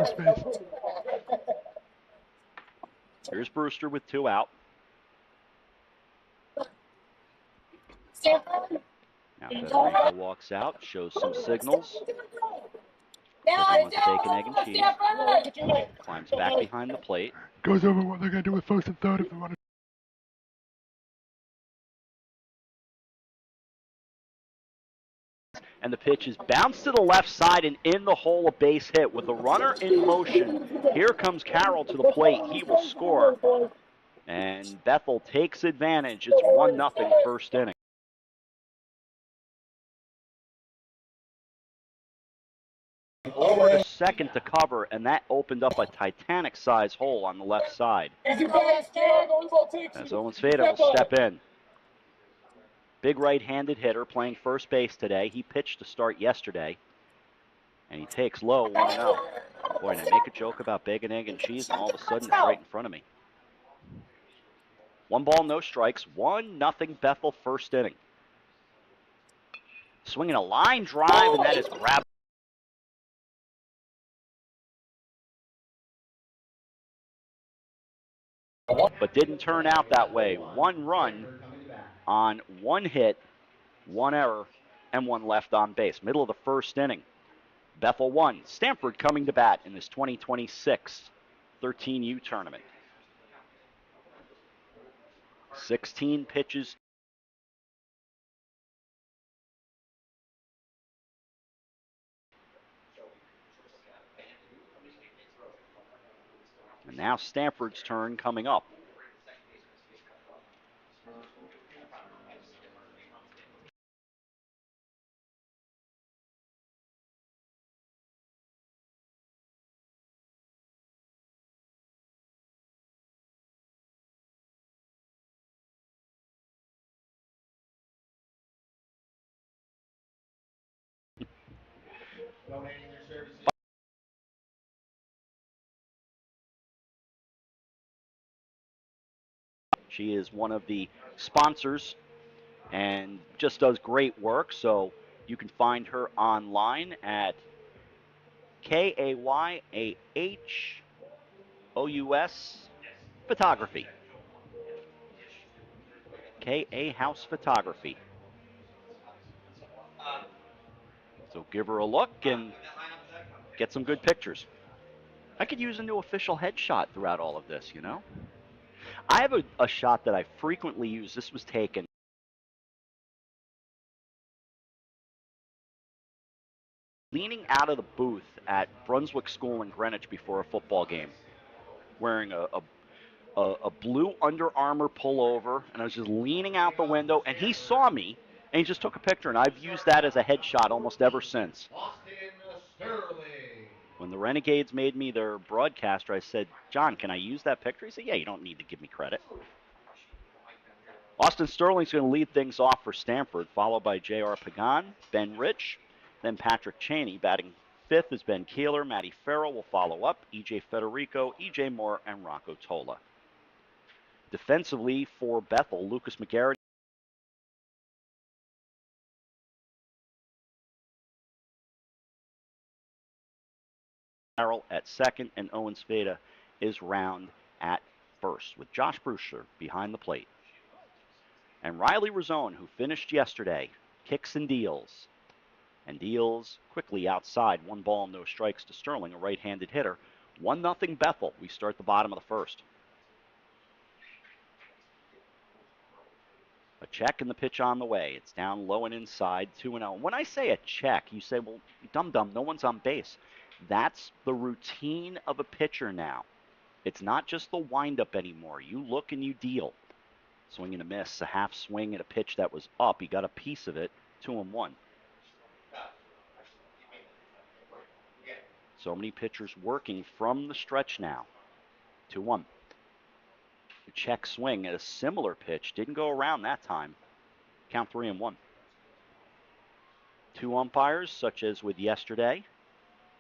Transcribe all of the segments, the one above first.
first base. Here's Brewster with 2 out. Now Federico walks out, shows some signals. Says he wants to take an egg and cheese. Climbs back behind the plate. Goes over what they're going to do with first and third if they want to. And the pitch is bounced to the left side and in the hole, a base hit with the runner in motion. Here comes Carroll to the plate. He will score. And Bethel takes advantage. It's 1-0 first inning. Over to second to cover, and that opened up a Titanic-size hole on the left side. As Owens Feda will step in. Big right-handed hitter playing first base today. He pitched to start yesterday, and he takes low 1-0. Boy, and I make a joke about bacon, egg, and cheese, and all of a sudden it's right in front of me. 1 ball, no strikes. 1-0 Bethel first inning. Swinging a line drive, and that is grabbed. But didn't turn out that way. 1 run on 1 hit, 1 error, and 1 left on base. Middle of the first inning. Bethel 1. Stamford coming to bat in this 2026 13U tournament. 16 pitches. And now Stamford's turn coming up. She is one of the sponsors and just does great work. So you can find her online at KAYAHOUS Photography. KA House Photography. So give her a look and get some good pictures. I could use a new official headshot throughout all of this, you know? I have a shot that I frequently use. This was taken leaning out of the booth at Brunswick School in Greenwich before a football game, wearing a blue Under Armour pullover, and I was just leaning out the window, and he saw me, and he just took a picture, and I've used that as a headshot almost ever since. When the Renegades made me their broadcaster, I said, John, can I use that picture? He said, yeah, you don't need to give me credit. Austin Sterling's going to lead things off for Stamford, followed by J.R. Pagan, Ben Rich, then Patrick Cheney. Batting 5th is Ben Keeler. Matty Farrell will follow up. E.J. Federico, E.J. Moore, and Rocco Tola. Defensively for Bethel, Lucas McGarrett. Farrell at second, and Owens Feda is round at first, with Josh Brewster behind the plate. And Riley Rizzone, who finished yesterday, kicks and deals. And deals quickly outside. 1 ball, no strikes to Sterling, a right-handed hitter. 1-0 Bethel. We start the bottom of the first. A check and the pitch on the way. It's down low and inside, 2-0. When I say a check, you say, well, dum-dum, no one's on base. That's the routine of a pitcher now. It's not just the windup anymore. You look and you deal. Swing and a miss, a half swing at a pitch that was up. He got a piece of it, 2-1. So many pitchers working from the stretch now. 2-1. Check swing at a similar pitch. Didn't go around that time. Count 3-1. 2 umpires, such as with yesterday.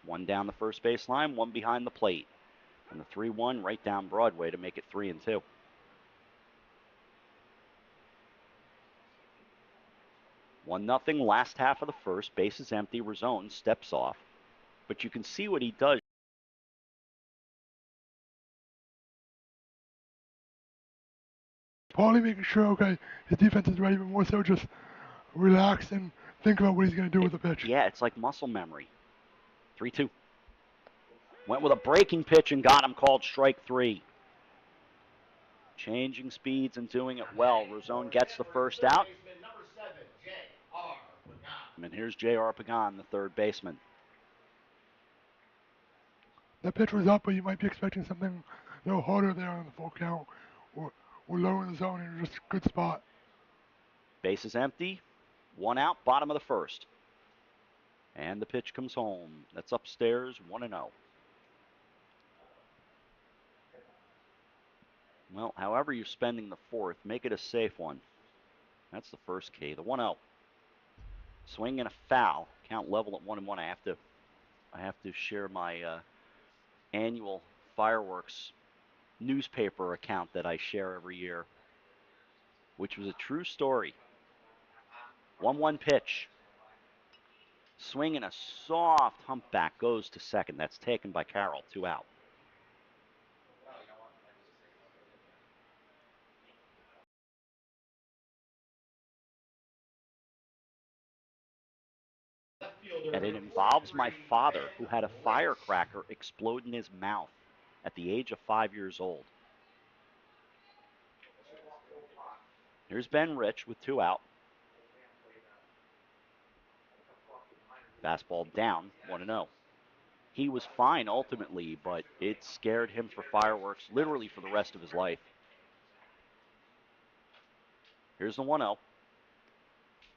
1 down the first base line, 1 behind the plate. And the 3-1 right down Broadway to make it 3-2. 1-0 last half of the first. Base is empty. Rizzone steps off. But you can see what he does. Partly making sure, okay, his defense is ready, but more so just relax and think about what he's going to do with the pitch. Yeah, it's like muscle memory. 3-2. Went with a breaking pitch and got him, called strike 3. Changing speeds and doing it well. Rosone gets the first out. And here's J.R. Pagan, the third baseman. That pitch was up, but you might be expecting something a little harder there on the full count or lower in the zone, and just a good spot. Base is empty. 1 out, bottom of the first. And the pitch comes home. That's upstairs, 1-0. Well, however you're spending the fourth, make it a safe one. That's the first key. The 1-0. Swing and a foul. Count level at 1-1. I have to share my annual fireworks newspaper account that I share every year, which was a true story. 1-1 pitch. Swing and a soft humpback goes to second. That's taken by Carroll. 2 out. And it involves my father, who had a firecracker explode in his mouth at the age of 5 years old. Here's Ben Rich with 2 out. Fastball down, 1-0. He was fine ultimately, but it scared him for fireworks literally for the rest of his life. Here's the 1-0.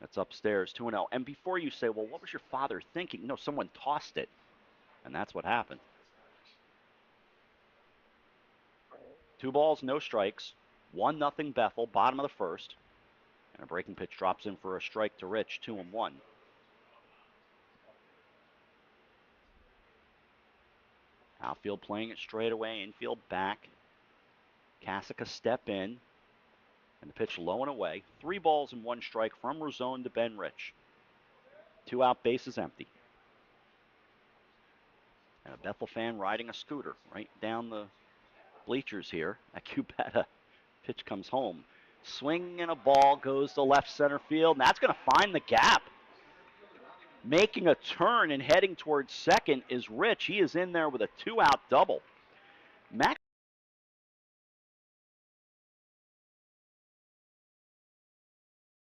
That's upstairs, 2-0. And before you say, well, what was your father thinking? No, someone tossed it, and that's what happened. 2 balls, no strikes. 1-0 Bethel, bottom of the first. And a breaking pitch drops in for a strike to Rich, 2-1. Outfield playing it straight away, infield back. Cassica step in. And the pitch low and away. 3 balls and 1 strike from Rosone to Ben Rich. 2 out, bases empty. And a Bethel fan riding a scooter right down the bleachers here at Cubetta. Pitch comes home. Swing and a ball goes to left center field, and that's going to find the gap. Making a turn and heading towards second is Rich. He is in there with a 2-out double. Max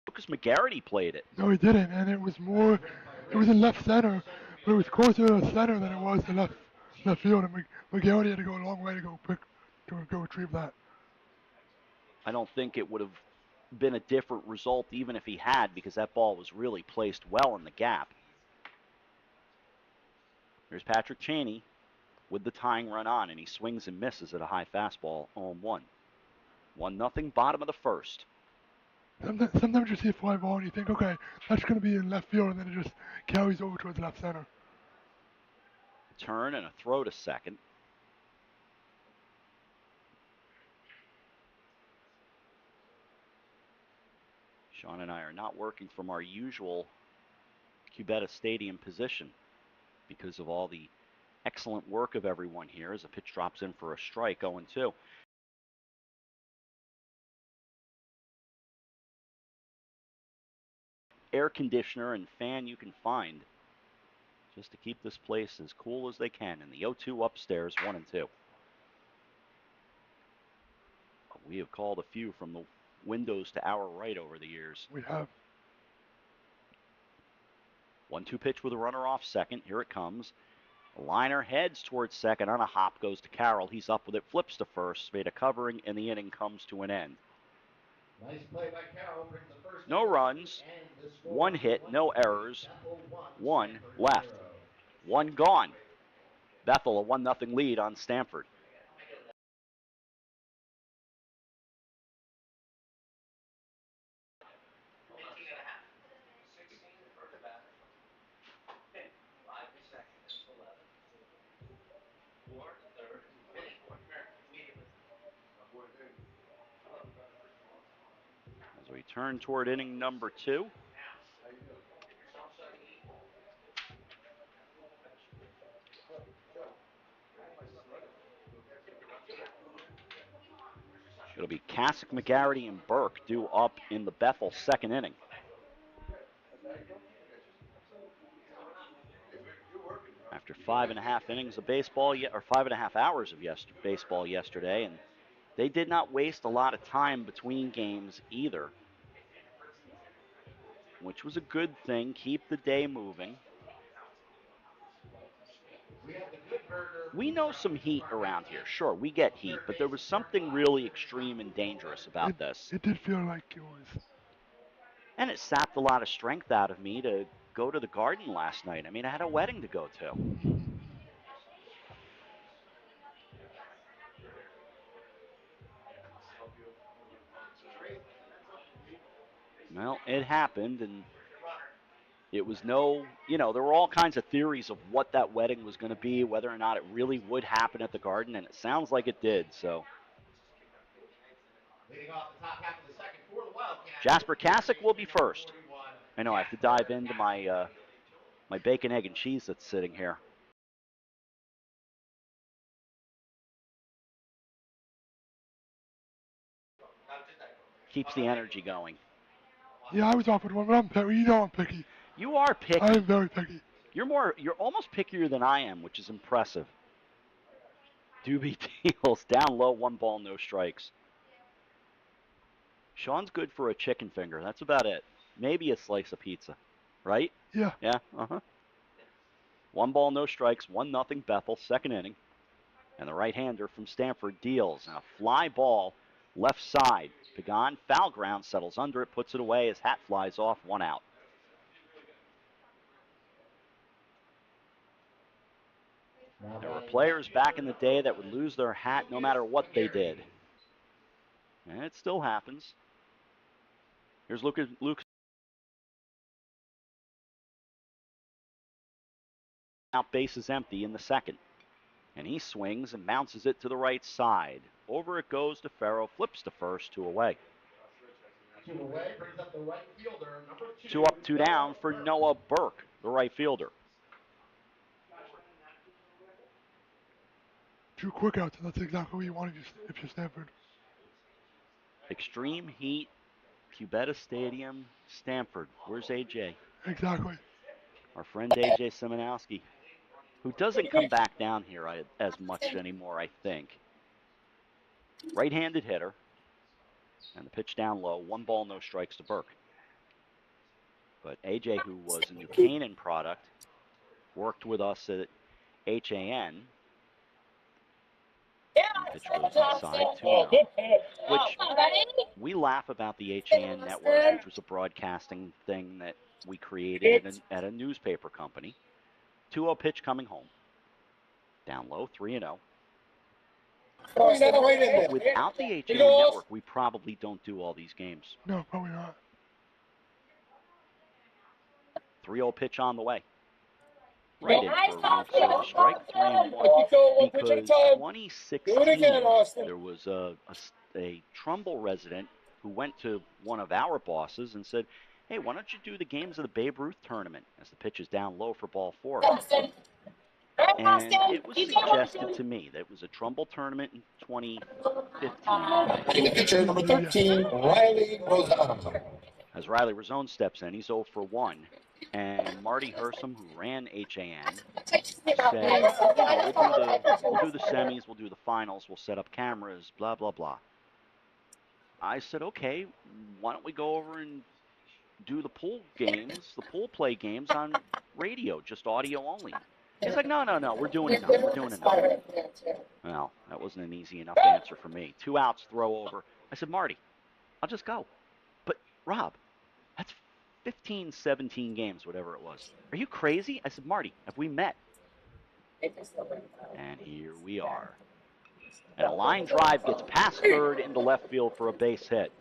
Lucas McGarity played it. No, he didn't, and it was in left center, but it was closer to center than it was to left field, and McGarity had to go a long way to go retrieve that. I don't think it would have been a different result even if he had, because that ball was really placed well in the gap. Here's Patrick Cheney with the tying run on, and he swings and misses at a high fastball, 0-1. 1-0, bottom of the first. Sometimes you see a fly ball and you think, okay, that's going to be in left field, and then it just carries over towards left center. Turn and a throw to second. Sean and I are not working from our usual Cubetta Stadium position because of all the excellent work of everyone here as a pitch drops in for a strike, 0-2. Air conditioner and fan you can find just to keep this place as cool as they can. And the 0-2 upstairs, 1-2. We have called a few from the windows to our right over the years. We have. 1-2 pitch with a runner off second. Here it comes. A liner heads towards second. On a hop goes to Carroll. He's up with it, flips to first, made a covering, and the inning comes to an end. Nice play by Carroll. Brings the first no runs, 1 hit, no errors, 1 left, 1 gone. Bethel a 1-0 lead on Stamford. As we turn toward inning number 2. It'll be Kasich, McGarity, and Burke due up in the Bethel second inning. After 5.5 innings of baseball, or 5.5 hours of baseball yesterday, and they did not waste a lot of time between games either, which was a good thing. Keep the day moving. We know some heat around here. Sure, we get heat, but there was something really extreme and dangerous about this. It did feel like it was. And it sapped a lot of strength out of me to go to the Garden last night. I mean, I had a wedding to go to. Well, it happened, and it was there were all kinds of theories of what that wedding was going to be, whether or not it really would happen at the Garden, and it sounds like it did, so. Jasper Kasich will be first. I know I have to dive into my my bacon, egg, and cheese that's sitting here. Keeps the energy going. Yeah, I was offered one, but I'm picky. You know I'm picky. You are picky. I'm very picky. You're almost pickier than I am, which is impressive. Doobie deals down low, 1 ball, no strikes. Sean's good for a chicken finger. That's about it. Maybe a slice of pizza, right? Yeah. Yeah. 1 ball, no strikes. 1-0 Bethel, second inning. And the right-hander from Stamford deals. And a fly ball left side. Pagan, foul ground, settles under it, puts it away. His hat flies off, 1 out. There were players back in the day that would lose their hat no matter what they did. And it still happens. Here's Luke. Out, base is empty in the second. And he swings and bounces it to the right side. Over it goes to Farrow, flips to first, 2 away. 2 away, brings up the right fielder, number 2. 2 up, 2 down for Noah Burke, the right fielder. 2 quick outs, and that's exactly what you wanted if you're Stanford. Extreme heat, Cubetta Stadium, Stamford. Where's AJ? Exactly. Our friend AJ Simonowski, who doesn't come back down here as much anymore, I think. Right-handed hitter. And the pitch down low, 1 ball, no strikes to Burke. But AJ, who was a New Canaan product, worked with us at HAN. Pitch goes inside, 2-0. Which we laugh about the HAN network, which was a broadcasting thing that we created at a newspaper company. 2-0 pitch coming home. Down low, 3-0. Without the HAN network, we probably don't do all these games. No, probably not. 3-0 pitch on the way. Right in for a routine strike, 3-1. Because 2016, there was a Trumbull resident who went to one of our bosses and said, hey, why don't you do the games of the Babe Ruth tournament as the pitch is down low for ball 4. And it was suggested to me that it was a Trumbull tournament in 2015. In the pitcher, number 13, Riley Rosano. As Riley Rosone steps in, he's 0 for 1. And Marty Hersom, who ran HAN, said, we'll do the semis, we'll do the finals, we'll set up cameras, blah, blah, blah. I said, okay, why don't we go over and do the pool games, the pool play games on radio, just audio only. He's like, no, we're doing it now. Well, that wasn't an easy enough answer for me. 2 outs, throw over. I said, Marty, I'll just go. But, Rob, that's 15, 17 games, whatever it was. Are you crazy? I said, Marty, have we met? And here we are. And a line drive gets past third into left field for a base hit.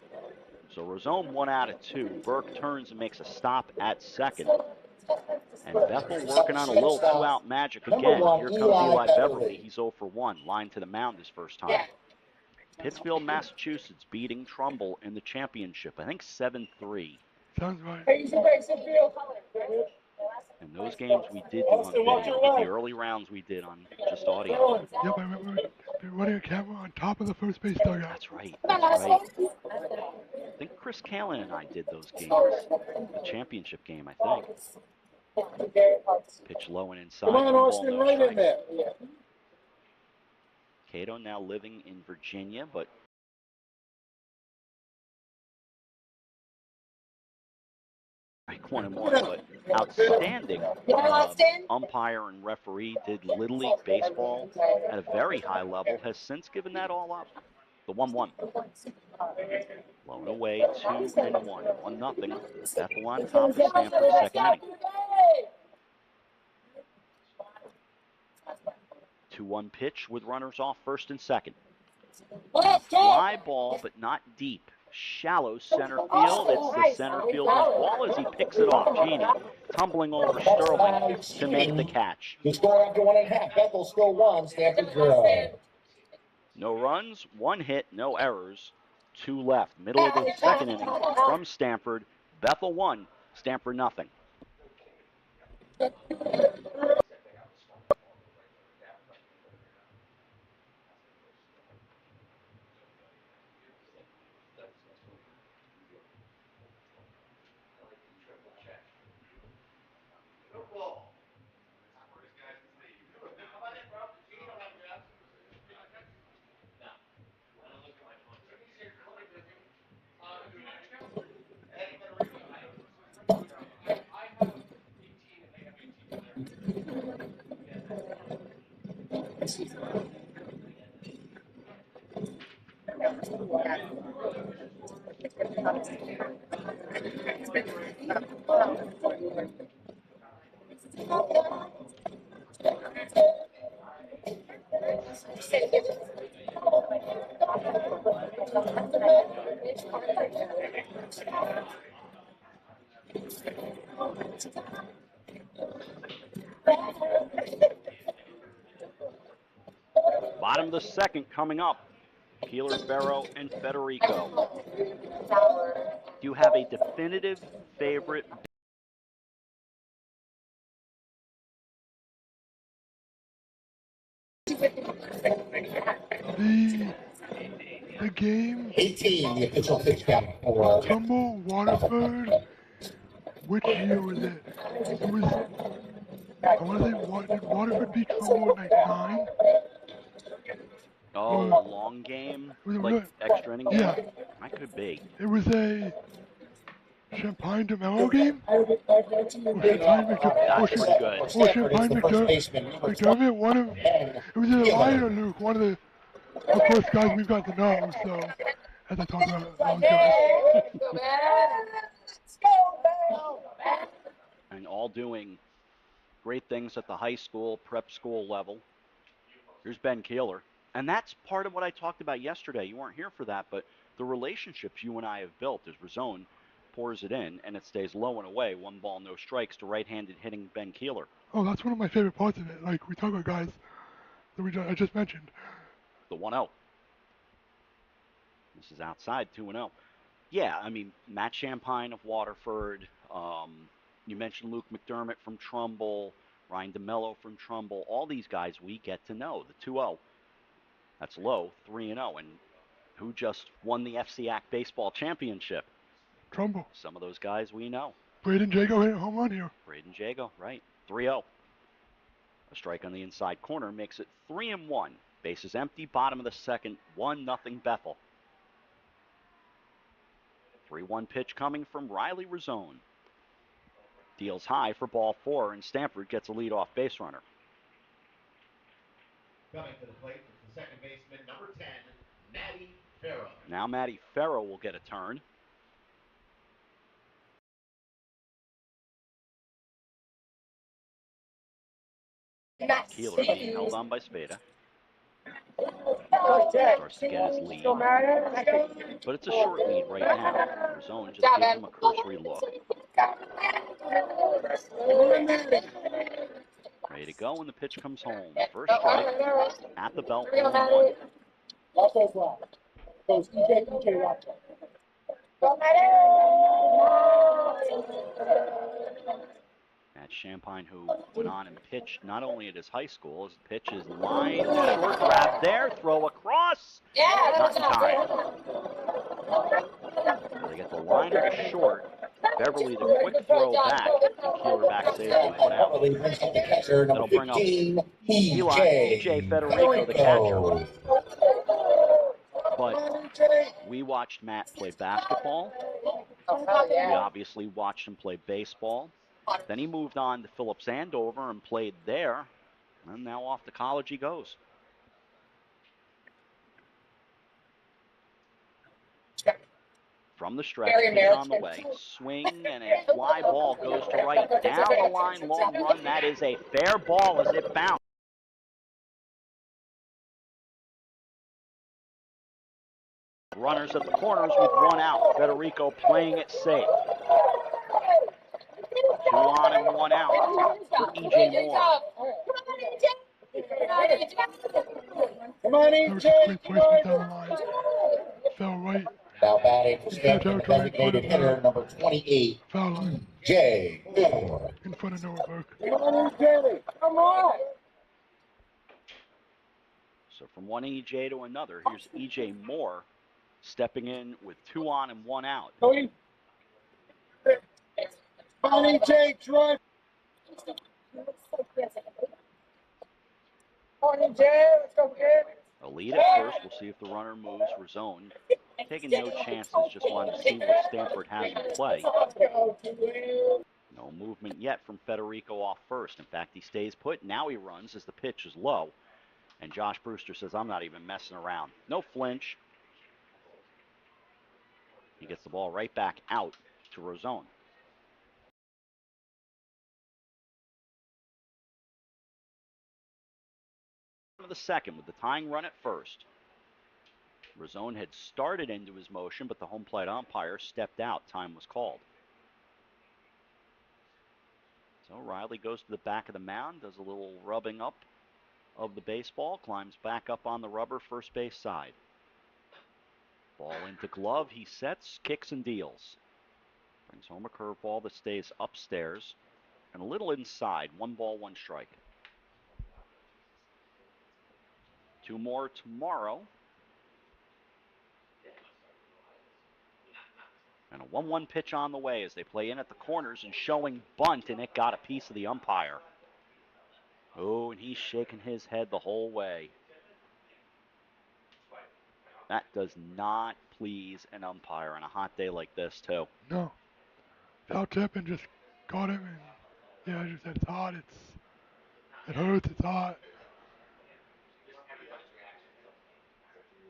So Rosone 1 out of 2. Burke turns and makes a stop at second. And Bethel working on a little 2-out magic again. Here comes Eli Beverly. He's 0 for 1. Line to the mound his first time. Pittsfield, Massachusetts beating Trumbull in the championship. I think 7-3. Sounds right. And those games we did do on video. The early rounds we did on just audio. Yep, I remember running a camera on top of the first base dugout. That's right. That's right. I think Chris Kalin and I did those games. The championship game, I think. Pitch low and inside. Come on, Austin, right in there. Cato now living in Virginia, but like 1-1, but outstanding umpire and referee, did Little League baseball at a very high level, has since given that all up. The 1-1. Low and away, 2-1. 1-0. Bethel on top of Stamford, second inning. 2-1 pitch with runners off first and second. Fly ball, but not deep. Shallow center field. It's the center fielder's ball as he picks it off. Genie tumbling over Sterling to make the catch. The score after 1.5. Bethel still 1, Stamford 0. No runs, 1 hit, no errors, 2 left. Middle of the second inning from Stamford. Bethel 1, Stamford nothing. Bottom of the second coming up. Keeler, Farrow, and Federico. Do you have a definitive favorite? The game 18, the official pitch count for Trumbull, Waterford. Which year was it? It was, I want to say, did Waterford beat Trumbull in '99? Oh, long game? Like extra inning game? Yeah. That could be. It was a Champagne DeMello game? Or Champagne McDermott, one of, it was either Ryan or Luke, one of the, of course, guys we've got to know, so, as I talk about those guys. And all doing great things at the high school, prep school level. Here's Ben Keeler. And that's part of what I talked about yesterday. You weren't here for that, but the relationships you and I have built as Rizone pours it in, and it stays low and away, 1 ball, no strikes to right-handed hitting Ben Keeler. Oh, that's one of my favorite parts of it. Like, we talk about guys that I just mentioned. The 1-0. This is outside, 2-0. Yeah, I mean, Matt Champagne of Waterford. You mentioned Luke McDermott from Trumbull, Ryan DeMello from Trumbull. All these guys we get to know. The 2-0. That's low, 3-0. And who just won the FCAC baseball championship? Trumbull. Some of those guys we know. Braden Jago hit a home run here. Braden Jago, right. 3-0. A strike on the inside corner makes it 3-1. Bases empty, bottom of the second, 1-0 Bethel. 3-1 pitch coming from Riley Rizone. Deals high for ball 4, and Stamford gets a leadoff base runner. coming to the plate is the second baseman, number 10, Matty Farrow. Now Matty Farrow will get a turn. Keeler being held on by Spada. Starts to get his lead. But it's a short lead right now. Rizone just gives him a cursory look. Ready to go, and the pitch comes home. First strike at the belt, 1-1. Matt Champagne, who went on and pitched not only at his high school, his pitch is line short, grab there, throw across, not in time. So they get the liner to short, Beverly the quick throw back, and Keeler back safely, 1 out. That'll bring up EJ Federico, the catcher. But we watched Matt play basketball. We obviously watched him play baseball. Then he moved on to Phillips Andover and played there. And now off to college he goes. From the stretch, pitch on the way. Swing and a fly ball goes to right. Down the line, long run. That is a fair ball as it bounced. Runners at the corners with 1 out. Federico playing it safe. 2 on and 1 out for EJ Moore. Come on, EJ. Great placement down the line. Fell right. Now batting for Stamford, the designated hitter, number 28, Foul line. EJ Moore. In front of Norberg. Come on, EJ. Come on. So from one EJ to another, here's EJ Moore stepping in with 2 on and 1 out. Come on, EJ. Drive. Come on, EJ. Let's go, kid. A lead at first. We'll see if the runner moves. Rezone taking no chances. Just wanted to see what Stamford has in play. No movement yet from Federico off first. In fact, he stays put. Now he runs as the pitch is low. And Josh Brewster says, I'm not even messing around. No flinch. He gets the ball right back out to Rezone. The second with the tying run at first. Rezone had started into his motion, but the home plate umpire stepped out. Time was called. So Riley goes to the back of the mound, does a little rubbing up of the baseball, climbs back up on the rubber first base side. Ball into glove, he sets, kicks and deals. Brings home a curveball that stays upstairs and a little inside. 1 ball, 1 strike. 2 more tomorrow. And a 1-1 pitch on the way as they play in at the corners and showing bunt, and it got a piece of the umpire. Oh, and he's shaking his head the whole way. That does not please an umpire on a hot day like this, too. No. Foul tip and just caught him, and yeah, as you said, it's hot. It hurts. It's hot.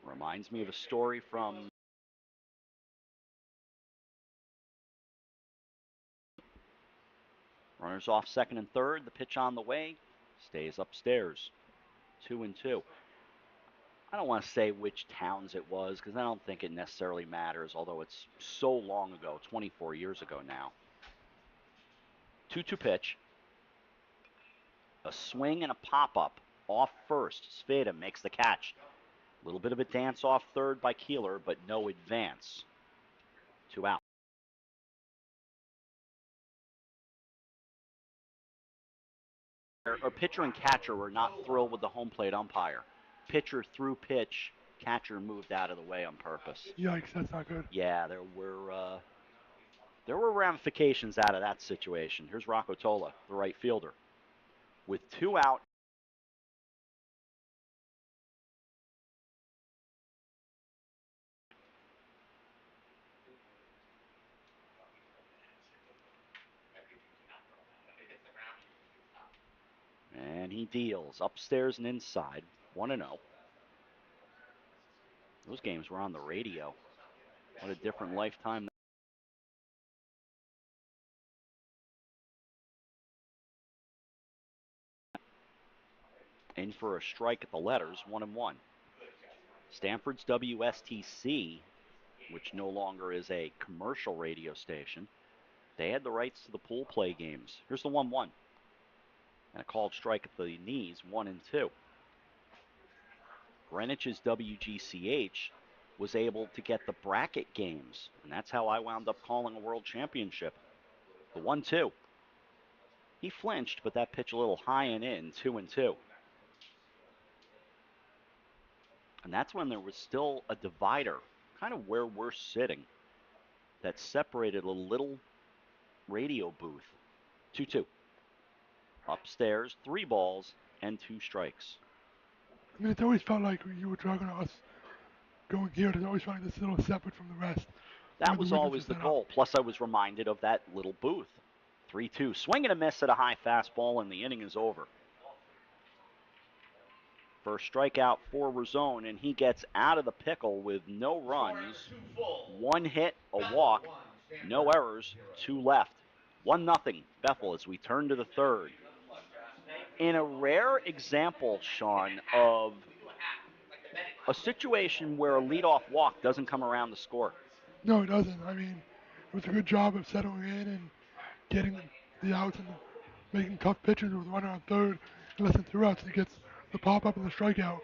Reminds me of a story from runners off second and third. The pitch on the way stays upstairs. 2-2. I don't want to say which towns it was because I don't think it necessarily matters, although it's so long ago, 24 years ago now. 2-2 pitch. A swing and a pop-up off first. Sveda makes the catch. A little bit of a dance off third by Keeler, but no advance. 2 out. Our pitcher and catcher were not thrilled with the home plate umpire. Pitcher threw pitch, catcher moved out of the way on purpose. Yikes, that's not good. Yeah, there were ramifications out of that situation. Here's Rocco Tola, the right fielder. With 2 out. And he deals upstairs and inside, 1-0. Those games were on the radio. What a different lifetime. In for a strike at the letters, 1-1. Stamford's WSTC, which no longer is a commercial radio station, they had the rights to the pool play games. Here's the 1-1. And a called strike at the knees, 1-2. Greenwich's WGCH was able to get the bracket games, and that's how I wound up calling a world championship. The 1-2. He flinched, but that pitch a little high and in, 2-2. And that's when there was still a divider, kind of where we're sitting, that separated a little radio booth. 2-2. Upstairs, 3 balls and 2 strikes. I mean, it's always felt like you were talking to us going here. It's always felt like this little separate from the rest. That was always the goal. Plus, I was reminded of that little booth. 3-2. Swing and a miss at a high fastball, and the inning is over. First strikeout for Razone, and he gets out of the pickle with no runs, 1 hit, a walk, no errors, 2 left. 1-0 Bethel as we turn to the third. In a rare example, Sean, of a situation where a leadoff walk doesn't come around to score. No, it doesn't. I mean, it was a good job of settling in and getting the outs and making tough pitches with runner on third and less than 2 outs. He gets the pop-up and the strikeout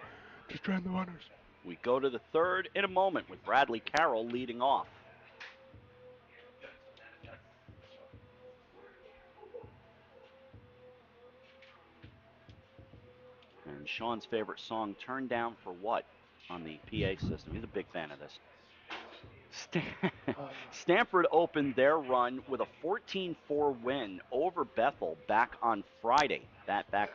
to strand the runners. We go to the third in a moment with Bradley Carroll leading off. And Sean's favorite song, Turn Down for What, on the PA system. He's a big fan of this. Stamford opened their run with a 14-4 win over Bethel back on Friday. That back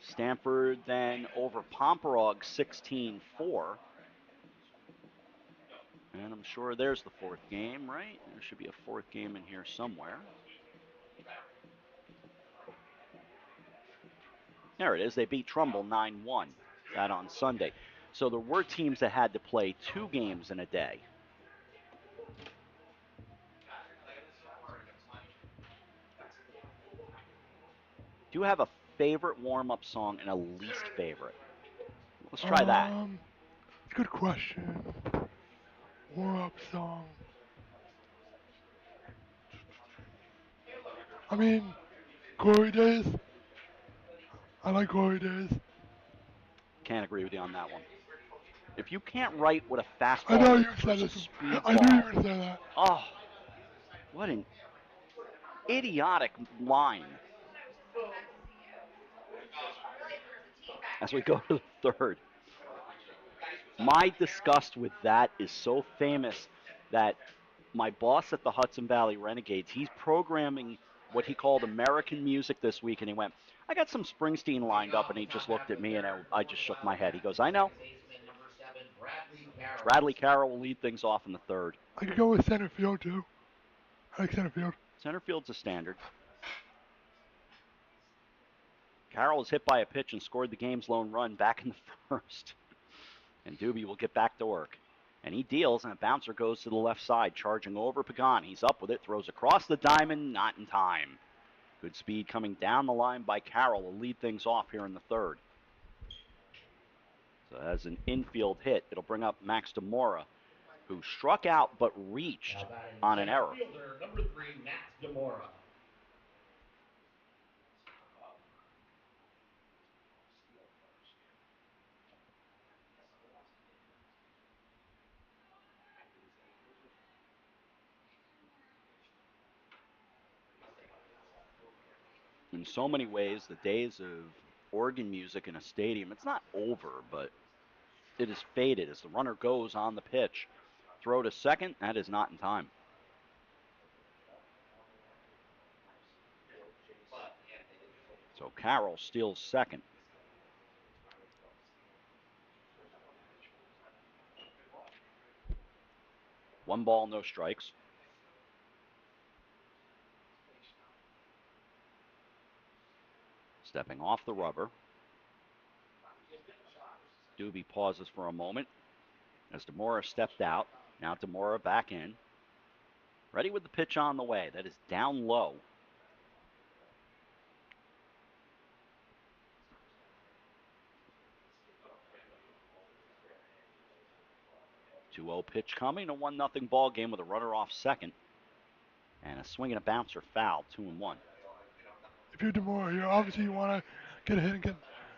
Stamford then over Pomperog 16-4. And I'm sure there's the 4th game, right? There should be a 4th game in here somewhere. There it is. They beat Trumbull 9-1. That on Sunday. So there were teams that had to play 2 games in a day. Do you have a favorite warm-up song and a least favorite? Let's try that. Good question. Warm-up song. I mean, Glory Days. I like Glory Days. Can't agree with you on that one. If you can't write what a fastball I know is you said versus this. speedball, I knew you were going to say that. Oh, what an idiotic line. As we go to the third. My disgust with that is so famous that my boss at the Hudson Valley Renegades, he's programming what he called American music this week, and he went, I got some Springsteen lined up, and he just looked at me, and I just shook my head. He goes, I know. Bradley Carroll will lead things off in the third. I could go with center field, too. I like center field. Center field's a standard. Carroll was hit by a pitch and scored the game's lone run back in the first. And Doobie will get back to work. And he deals, and a bouncer goes to the left side, charging over Pagan. He's up with it, throws across the diamond, not in time. Good speed coming down the line by Carroll will lead things off here in the third. So as an infield hit, it'll bring up Max DeMora, who struck out but reached on an error. Number 3, Max DeMora. In so many ways, the days of organ music in a stadium, it's not over, but it is faded as the runner goes on the pitch. Throw to second, that is not in time. So Carroll steals second. One ball, no strikes. Stepping off the rubber. Doobie pauses for a moment as DeMora stepped out. Now DeMora back in. Ready with the pitch on the way. That is down low. Two-0 pitch coming. A 1-0 ball game with a runner off second. And a swing and a bouncer foul. 2-1. If you're DeMora here, obviously you want to get a hit and get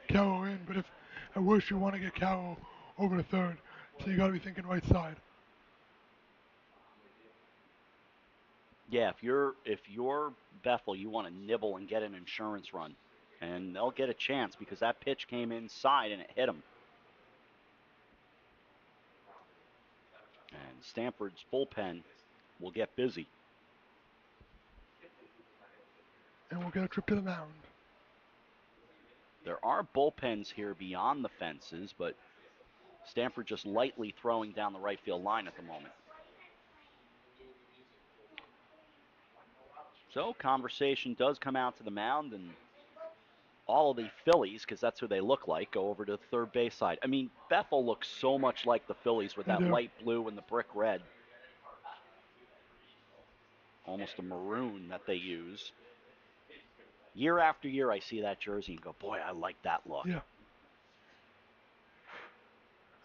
Carroll in, but if at worst you want to get Carroll over to third, So you got to be thinking right side. Yeah, if you're Bethel, you want to nibble and get an insurance run, and they'll get a chance because that pitch came inside and it hit them. And Stamford's bullpen will get busy. And we'll get a trip to the mound. There are bullpens here beyond the fences, but Stamford just lightly throwing down the right field line at the moment. So conversation does come out to the mound, and all of the Phillies, because that's who they look like, go over to the third base side. I mean, Bethel looks so much like the Phillies with They that do. light blue and the brick red. Almost a maroon that they use. Year after year, I see that jersey and go, boy, I like that look. Yeah.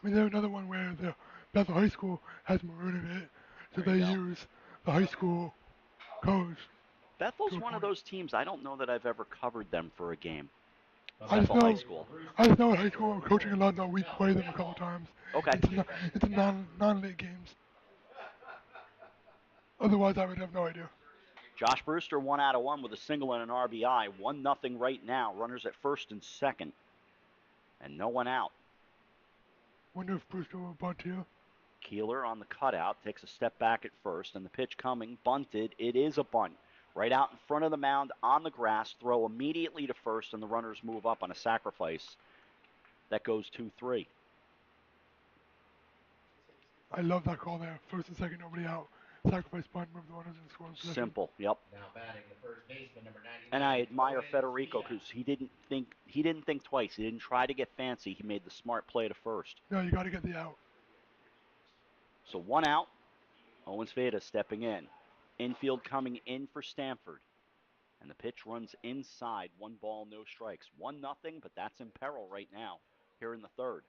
I mean, there's another one where the Bethel High School has maroon in it, so they use the high school colors. Bethel's one of those teams, I don't know that I've ever covered them for a game. I just Bethel High know, School. I just know at high school I'm coaching a lot, that we play them a couple times. Okay. It's non-league games. Otherwise, I would have no idea. Josh Brewster 1 out of 1 with a single and an RBI. 1-0 right now. Runners at first and second. And no one out. Wonder if Brewster will bunt here. Keeler on the cutout takes a step back at first, and the pitch coming, bunted. It is a bunt. Right out in front of the mound on the grass, throw immediately to first, and the runners move up on a sacrifice. That goes 2-3. I love that call there. First and second, nobody out. Sacrifice bunt, move the runners in scoring position. Simple, yep. Now batting the first baseman, number 99. And I admire Federico because he didn't think twice. He didn't try to get fancy. He made the smart play to first. No, you got to get the out. So 1 out. Owens Veda stepping in. Infield coming in for Stamford. And the pitch runs inside. 1 ball, no strikes. 1-0, but that's in peril right now here in the third.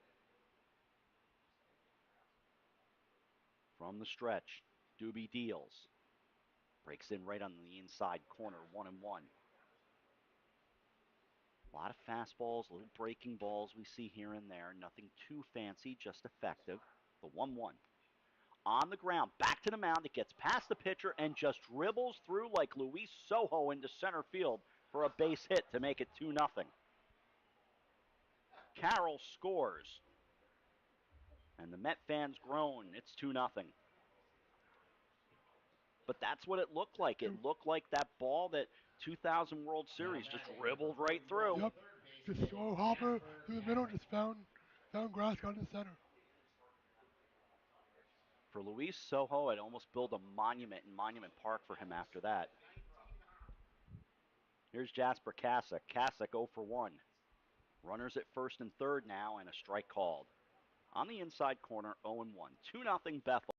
From the stretch, Doobie deals. Breaks in right on the inside corner, 1-1. A lot of fastballs, little breaking balls we see here and there. Nothing too fancy, just effective. The 1-1. On the ground, back to the mound. It gets past the pitcher and just dribbles through like Luis Soho into center field for a base hit to make it 2-0. Carroll scores. And the Met fans groan. It's 2-0. But that's what it looked like. It looked like that ball that 2000 World Series just dribbled right through. Yep. Just throw hopper through the middle, just found grass, got in the center. For Luis Soho, I'd almost build a monument in Monument Park for him after that. Here's Jasper Kasich. Kasich 0 for 1. Runners at first and third now, and a strike called. On the inside corner, 0-1. 2-0 Bethel.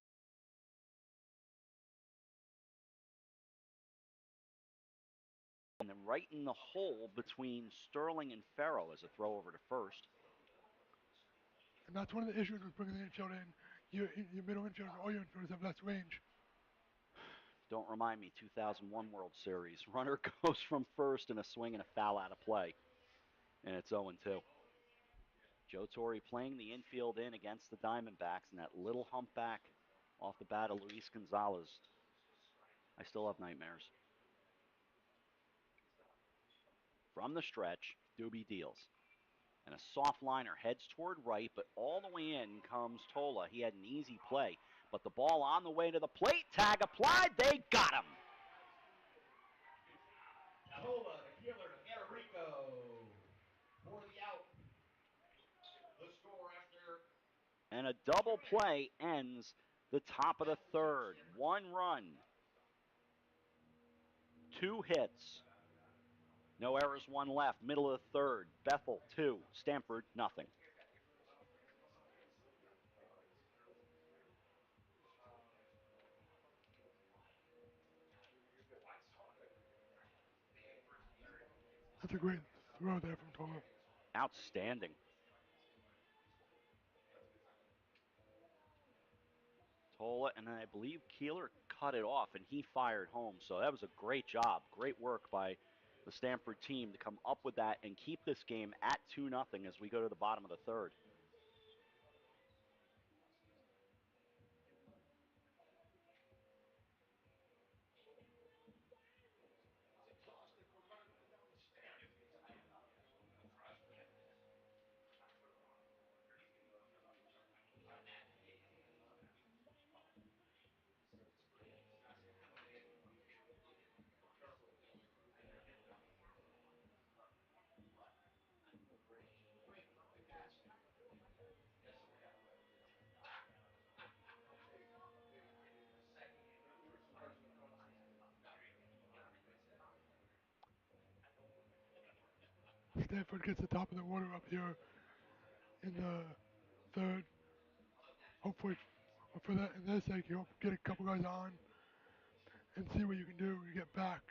And then right in the hole between Sterling and Farrell as a throw over to first. And that's one of the issues with bringing the infield in. Your middle infielders, all your infielders have less range. Don't remind me, 2001 World Series. Runner goes from first and a swing and a foul out of play. And it's 0-2. Joe Torre playing the infield in against the Diamondbacks, and that little humpback off the bat of Luis Gonzalez. I still have nightmares. From the stretch, Doobie deals. And a soft liner heads toward right, but all the way in comes Tola. He had an easy play, but the ball on the way to the plate. Tag applied. They got him. Tola, the killer to Federico for the out. The score after. And a double play ends the top of the third. 1 run. 2 hits. No errors, 1 left. Middle of the third. Bethel 2, Stamford nothing. That's a great throw there from Tola. Outstanding. Tola, and I believe Keeler cut it off, and he fired home. So that was a great job. Great work by the Stamford team to come up with that and keep this game at 2-0 as we go to the bottom of the third. Stanford gets the top of the order up here in the third. Hopefully, for that, in their sake, you'll get a couple guys on and see what you can do when you get back.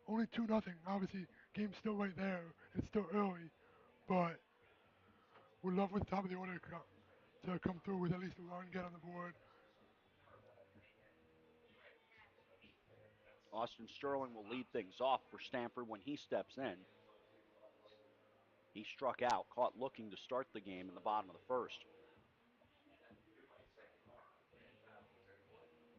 Only 2-0. Obviously, game's still right there. It's still early, but we'd love with the top of the order to come through with at least a run, get on the board. Austin Sterling will lead things off for Stamford when he steps in. He struck out, caught looking to start the game in the bottom of the first.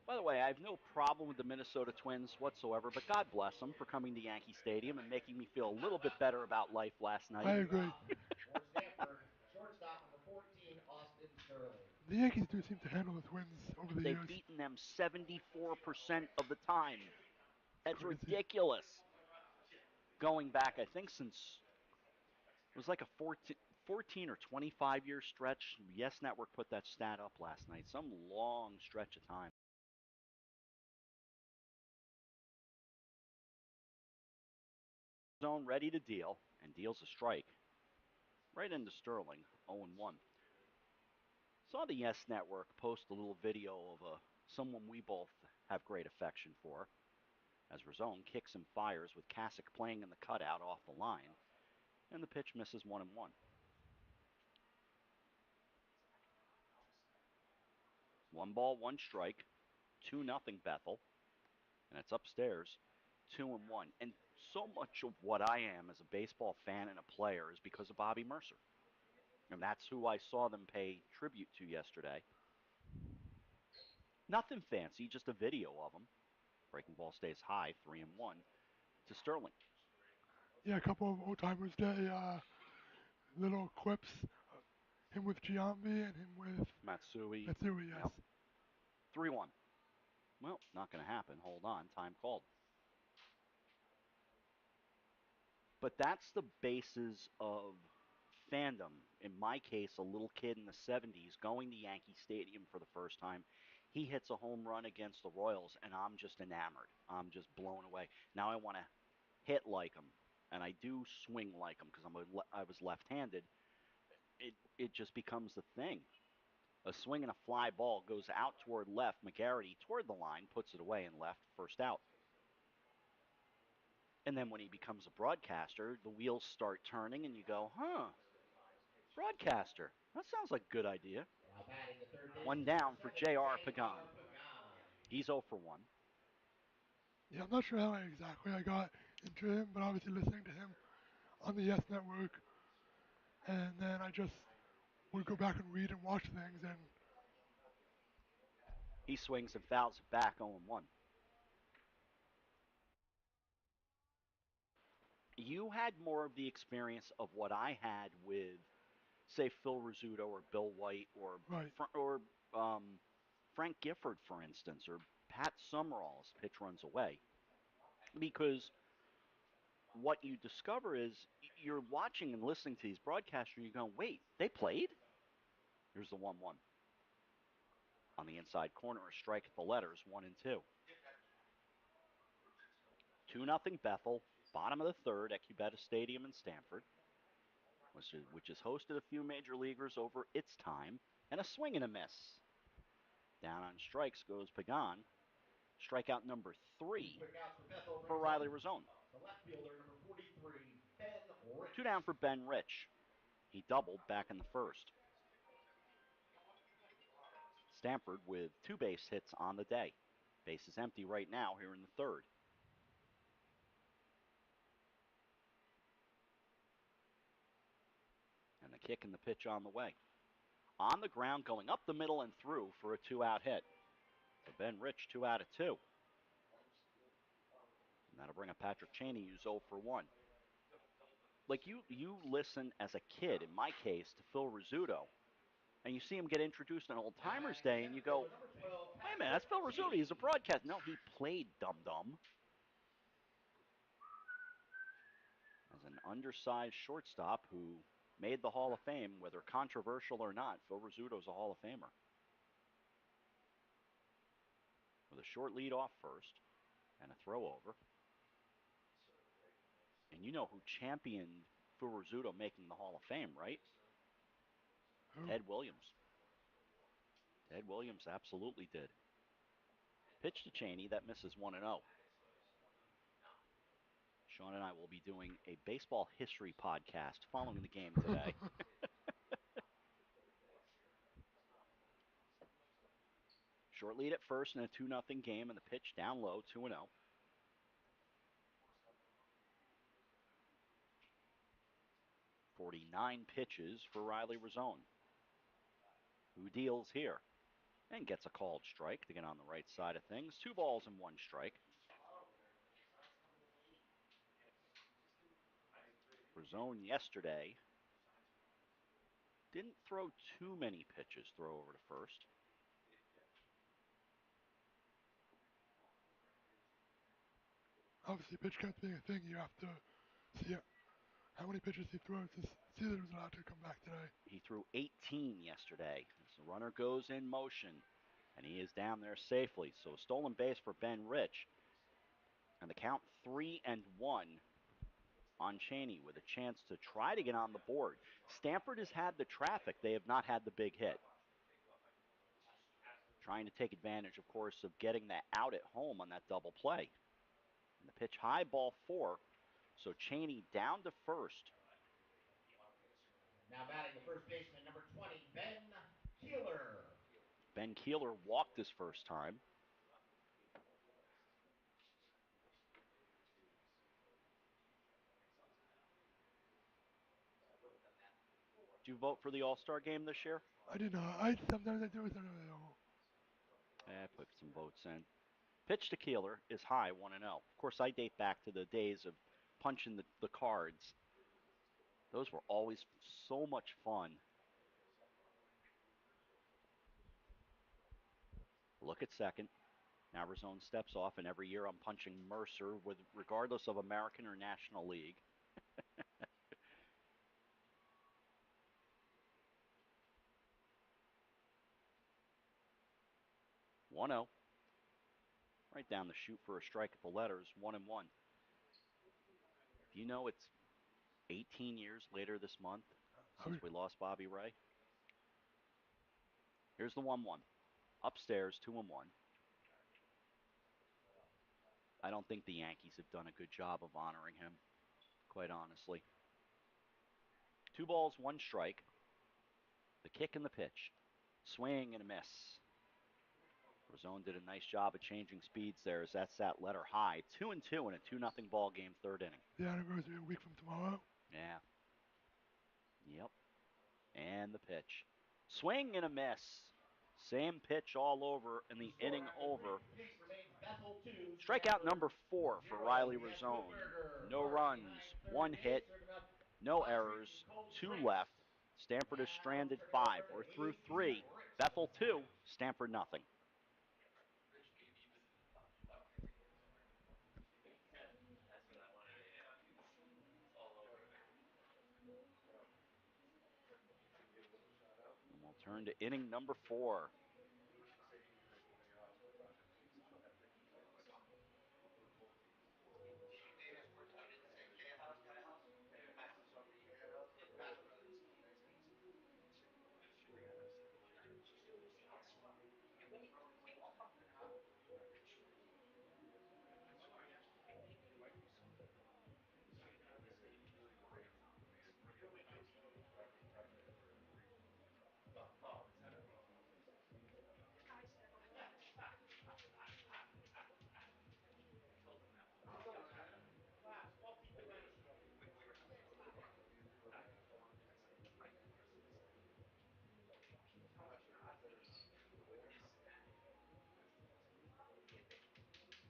By the way, I have no problem with the Minnesota Twins whatsoever, but God bless them for coming to Yankee Stadium and making me feel a little bit better about life last I night. agree. For Stanford, shortstop number 14, Austin Sterling. The Yankees do seem to handle the Twins over the They've years. beaten them 74% of the time. That's Crazy. ridiculous. Going back, I think since it was like a 14 or 25-year stretch. Yes Network put that stat up last night. Some long stretch of time. Zone ready to deal, and deals a strike right into Sterling, 0-1. Saw the Yes Network post a little video of someone we both have great affection for, as Rizone kicks and fires with Kasich playing in the cutout off the line, and the pitch misses 1-1. 1-1 strike, 2-0 Bethel, and it's upstairs, 2-1. And so much of what I am as a baseball fan and a player is because of Bobby Mercer. And that's who I saw them pay tribute to yesterday. Nothing fancy, just a video of him. Breaking ball stays high, 3-1 to Sterling. Yeah, a couple of old timers day, little quips. Him with Giambi and him with Matsui. Matsui, Yep. yes. 3-1. Well, not going to happen. Hold on. Time called. But that's the basis of fandom. In my case, a little kid in the 70s going to Yankee Stadium for the first time. He hits a home run against the Royals, and I'm just enamored. I'm just blown away. Now I want to hit like him, and I do swing like him because I was left-handed. It just becomes the thing. A swing and a fly ball goes out toward left. McGarity toward the line, puts it away and left, first out. And then when he becomes a broadcaster, the wheels start turning and you go, broadcaster. That sounds like a good idea. Now batting the third baseman, One number down for 7, J.R. J.R. Pagan. Pagan. He's 0 for 1. Yeah, I'm not sure how exactly I got into him, but obviously listening to him on the Yes Network, and then I just would go back and read and watch things, and He swings and fouls it back, 0 1. You had more of the experience of what I had with, say, Phil Rizzuto or Bill White or right. Frank Gifford, for instance, or Pat Summerall's pitch runs away. Because what you discover is you're watching and listening to these broadcasters, and you're going, wait, they played? Here's the 1-1. On the inside corner, a strike at the letters, 1-2. 2-0 Bethel, bottom of the third at Cubetta Stadium in Stamford, which has hosted a few major leaguers over its time, and a swing and a miss. Down on strikes goes Pagan. Strikeout number 3 for Riley Rizone. The left fielder, number 43, Ben Rich. 2 down for Ben Rich. He doubled back in the first. Stamford with 2 base hits on the day. Base is empty right now here in the third. And the kick and the pitch on the way. On the ground, going up the middle and through for a 2-out hit. For Ben Rich, 2 out of 2. And that'll bring up Patrick Cheney, who's 0 for 1. Like you listen as a kid, in my case, to Phil Rizzuto, and you see him get introduced on Old Timers Day, and you go, wait a minute, that's Phil Rizzuto. He's a broadcaster. No, he played dum-dum. As an undersized shortstop who made the Hall of Fame, whether controversial or not, Phil Rizzuto's a Hall of Famer. With a short lead off first and a throw over. And you know who championed for Rizzuto making the Hall of Fame, right? Who? Ted Williams. Ted Williams absolutely did. Pitch to Cheney, that misses 1-0. Sean and I will be doing a baseball history podcast following the game today. Short lead at first in a 2-0 game, and the pitch down low, 2-0. "49 pitches for Riley Rizzone, who deals here and gets a called strike to get on the right side of things. 2 balls and 1 strike. Rizzone yesterday didn't throw too many pitches, throw over to first. Obviously, pitch count being a thing, you have to see how many pitches he throws to see that he was allowed to come back today. He threw 18 yesterday. As the runner goes in motion, and he is down there safely. So a stolen base for Ben Rich. And the count 3-1 on Cheney with a chance to try to get on the board. Stamford has had the traffic. They have not had the big hit. Trying to take advantage, of course, of getting that out at home on that double play. And the pitch high, ball 4. So Cheney down to first. Now batting the first baseman, number 20, Ben Keeler. Ben Keeler walked his first time. Did you vote for the All-Star game this year? I did not. Sometimes I do, sometimes I don't. I put some votes in. Pitch to Keeler is high, 1-0. Of course, I date back to the days of punching the cards. Those were always so much fun. Look at second. Now Rizzone steps off, and every year I'm punching Mercer, regardless of American or National League. One 0. Right down the chute for a strike at the letters, 1-1. Do you know it's 18 years later this month since we lost Bobby Ray? Here's the 1-1. Upstairs, 2-1. I don't think the Yankees have done a good job of honoring him, quite honestly. 2 balls, 1 strike. The kick and the pitch. Swing and a miss. Rizzone did a nice job of changing speeds there as that's that letter high. 2-2 in a 2-0 ball game, 3rd inning. The anniversary a week from tomorrow. Yeah. Yep. And the pitch. Swing and a miss. Same pitch all over, and the inning over. Bethel 2, Strikeout number 4 for 0. Riley We had Rizzone. Koberger, No Mark in runs, 9th, 1 3rd base, hit, serving up no hot treats errors, and cold 2 drinks. left. Stanford is Now stranded turning it 5. over to We're through AV 3. Rich Bethel 2, Valentine. Stanford nothing. And we'll turn to inning number 4. I'll keep it nice.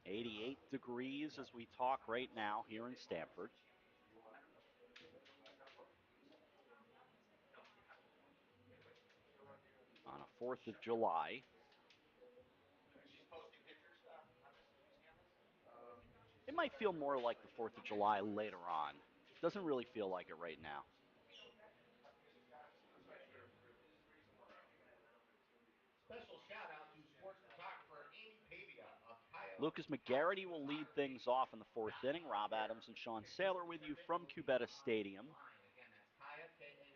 88 degrees as we talk right now here in Stamford. On a 4th of July. It might feel more like the 4th of July later on. Doesn't really feel like it right now. Special shout out to sports photographer Amy Pavia of Coyote. Lucas McGarity will lead things off in the 4th inning. Rob Adams and Sean Saylor with you from Cubetta Stadium.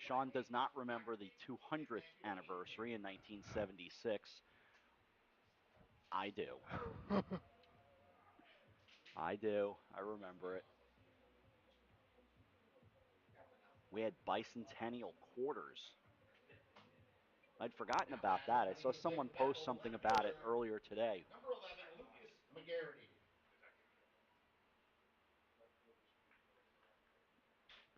Sean does not remember the 200th anniversary in 1976. I do. I do. I remember it. We had bicentennial quarters. I'd forgotten about that. I saw someone post something about it earlier today. Number 11, Lucas McGarity.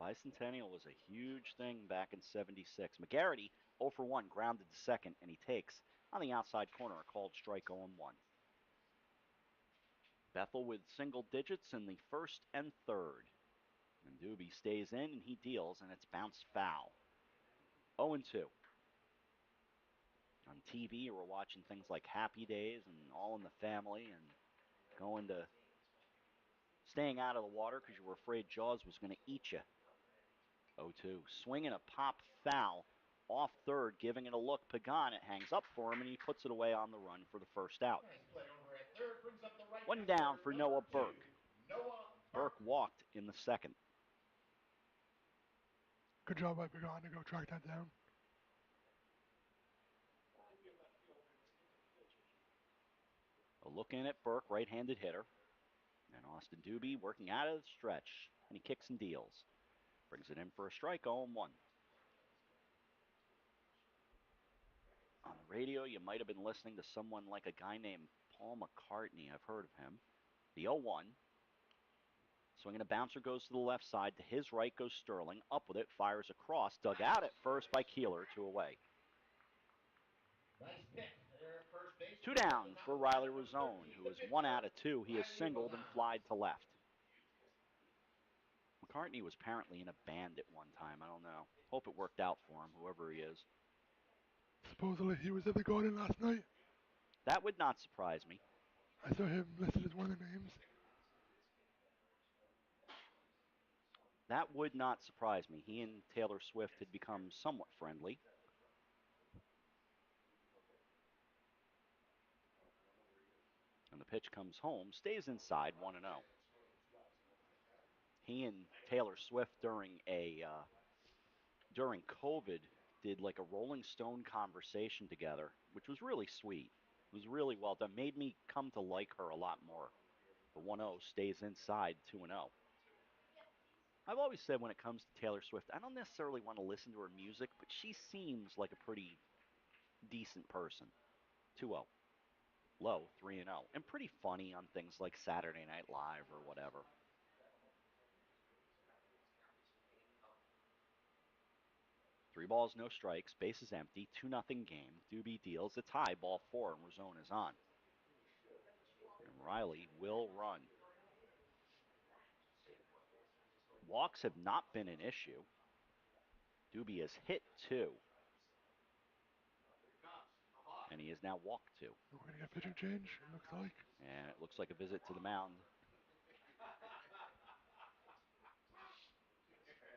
Bicentennial was a huge thing back in '76. McGarity 0 for 1, grounded to second, and he takes on the outside corner a called strike 0-1. Bethel with single digits in the first and third. And Doobie stays in and he deals, and it's bounced foul. 0-2. On TV, we're watching things like Happy Days and All in the Family and staying out of the water because you were afraid Jaws was going to eat you. 0-2. Swinging a pop foul off third, giving it a look. Pagan, it hangs up for him, and he puts it away on the run for the first out. Nice play over at third, brings up the right One fielder, down for Noah number 2, Burke. Noah Burke walked in the second. Good job by Pagan to go track that down. A look in at Burke, right-handed hitter. And Austin Doobie working out of the stretch, and he kicks and deals. Brings it in for a strike, 0-1. On the radio, you might have been listening to someone like a guy named Paul McCartney. I've heard of him. The 0-1. Swinging a bouncer goes to the left side. To his right goes Sterling. Up with it, fires across. Dug out at first by Keeler, 2 away. Nice pick there at first base. 2 down for Riley Razone, who is 1 out of 2. He is singled and flied to left. McCartney was apparently in a band at one time. I don't know. Hope it worked out for him, whoever he is. Supposedly he was at the Garden last night. That would not surprise me. I saw him listed as one of the names. That would not surprise me. He and Taylor Swift had become somewhat friendly. And the pitch comes home, stays inside, 1-0. He and Taylor Swift during COVID did like a Rolling Stone conversation together, which was really sweet. It was really well done. Made me come to like her a lot more. The 1-0 stays inside, 2-0. I've always said when it comes to Taylor Swift, I don't necessarily want to listen to her music, but she seems like a pretty decent person. 2-0. Low, 3-0. And pretty funny on things like Saturday Night Live or whatever. Three balls, no strikes. Base is empty. 2-0 game. Doobie deals a tie. Ball 4, and Razone is on. And Riley will run. Walks have not been an issue. Doobie has hit 2. And he has now walked 2. We're going to get pitching change, it looks like. And it looks like a visit to the mound.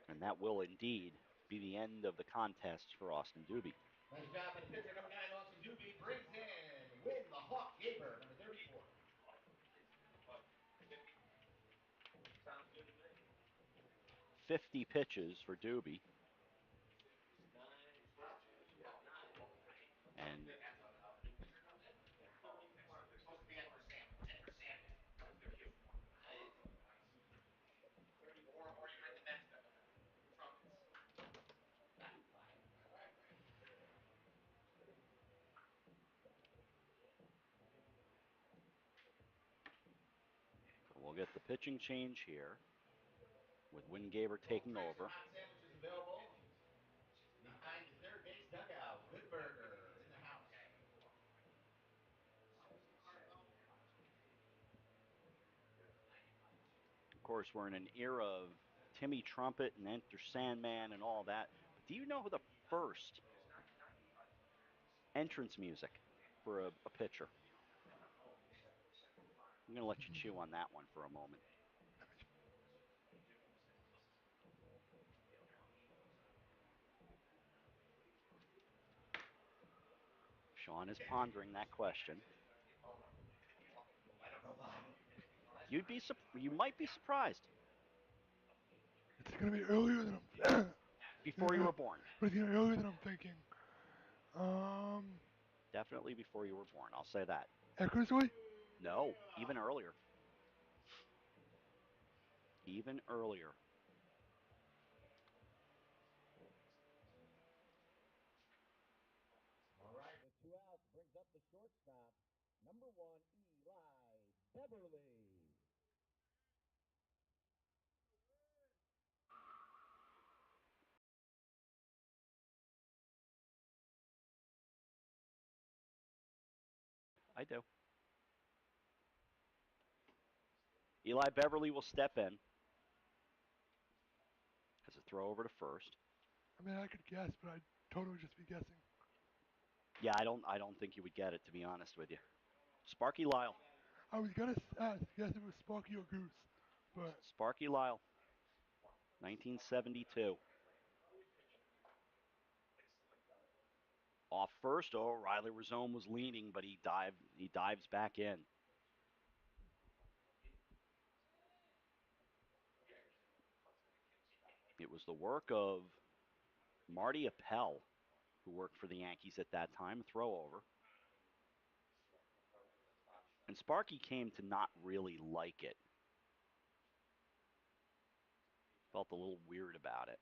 And that will indeed be the end of the contest for Austin Doobie. Nice job by the pitcher, number 9, Austin Doobie. Brings in Win the Hawk Gaber, number 34. 50 pitches for Doobie. And we'll get the pitching change here with Wingaber taking over. Hot sandwiches available behind the third base dugout. Good burger in the house. Of course, we're in an era of Timmy Trumpet and Enter Sandman and all that. But do you know who the first entrance music for a pitcher? I'm going to let you chew on that one for a moment. Sean is pondering that question. You might be surprised. It's going to be earlier than Before you were born. But it's earlier than I'm thinking. Definitely before you were born. I'll say that. Eckersley? No, even earlier. Even earlier. All right, with 2 outs, brings up the shortstop, number 1, Eli Beverly. I do. Eli Beverly will step in. Has a throw over to first. I mean, I could guess, but I'd totally just be guessing. Yeah, I don't think you would get it, to be honest with you. Sparky Lyle. I was gonna ask, guess it was Sparky or Goose, but Sparky Lyle. 1972. Off first, Riley Rizome was leaning, but he dives back in. It was the work of Marty Appel, who worked for the Yankees at that time, throw over. And Sparky came to not really like it. Felt a little weird about it.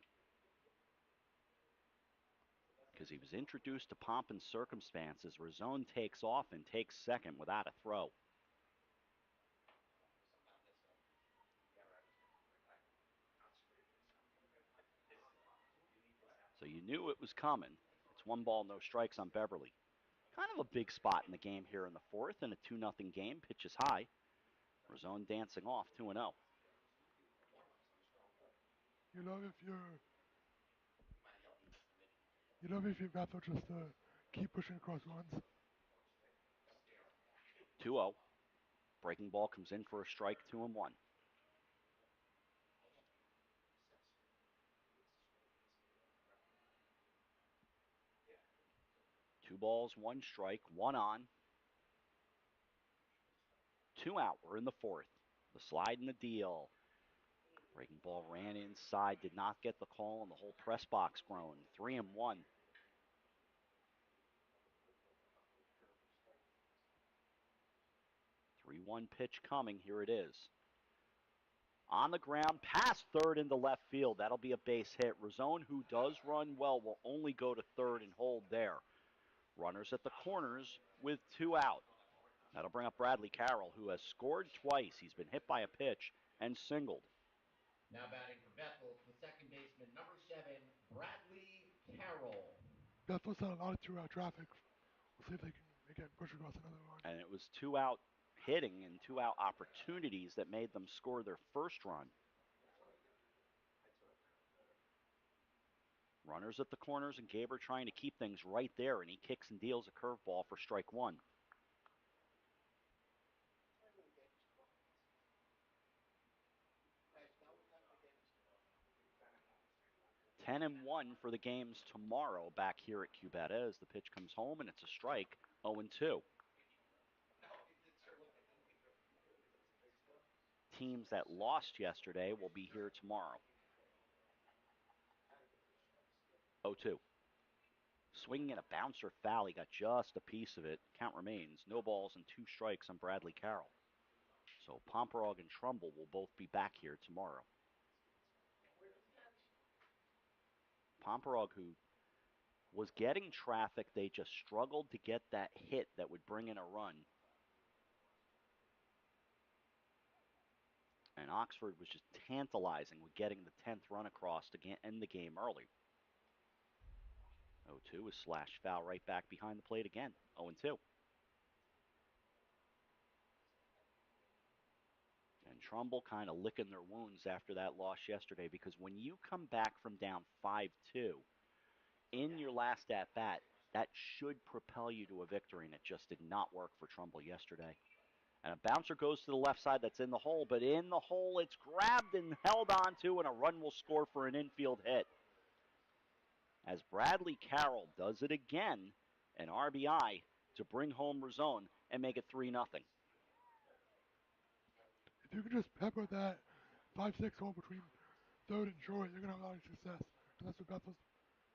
Because he was introduced to pomp and circumstances. Rizone takes off and takes second without a throw. So you knew it was coming. It's 1 ball, no strikes on Beverly. Kind of a big spot in the game here in the fourth, in a 2-0 game. Pitch is high. Rizone dancing off 2-0. you love if you're Bethel just keep pushing across runs. 2-0. Breaking ball comes in for a strike, 2-1. Two balls, one strike, one on. 2 out. We're in the fourth. The slide and the deal. Breaking ball ran inside, did not get the call, and the whole press box groaned. 3-1. 3-1 pitch coming. Here it is. On the ground, past third into left field. That'll be a base hit. Rizone, who does run well, will only go to third and hold there. Runners at the corners with 2 out. That'll bring up Bradley Carroll, who has scored twice. He's been hit by a pitch and singled. Now batting for Bethel, the second baseman, number 7, Bradley Carroll. Bethel's had a lot of 2-out traffic. We'll see if they can again push across another run. And it was 2 out hitting and 2 out opportunities that made them score their first run. Runners at the corners, and Gaber trying to keep things right there, and he kicks and deals a curveball for strike 1. 10-1 for the games tomorrow back here at Cubetta as the pitch comes home, and it's a strike, 0-2. Teams that lost yesterday will be here tomorrow. 0-2. Swinging at a bouncer foul. He got just a piece of it. Count remains. No balls and 2 strikes on Bradley Carroll. So Pomperog and Trumbull will both be back here tomorrow. Pomperog, who was getting traffic, they just struggled to get that hit that would bring in a run. And Oxford was just tantalizing with getting the 10th run across to end the game early. 0-2 is slash foul right back behind the plate again. 0-2. And Trumbull kind of licking their wounds after that loss yesterday, because when you come back from down 5-2 in your last at-bat, that should propel you to a victory, and it just did not work for Trumbull yesterday. And a bouncer goes to the left side. That's in the hole, but in the hole it's grabbed and held onto, and a run will score for an infield hit. As Bradley Carroll does it again, an RBI to bring home Rizone and make it 3-0. If you can just pepper that 5-6 hole between third and short, you're gonna have a lot of success. And that's what Bethel's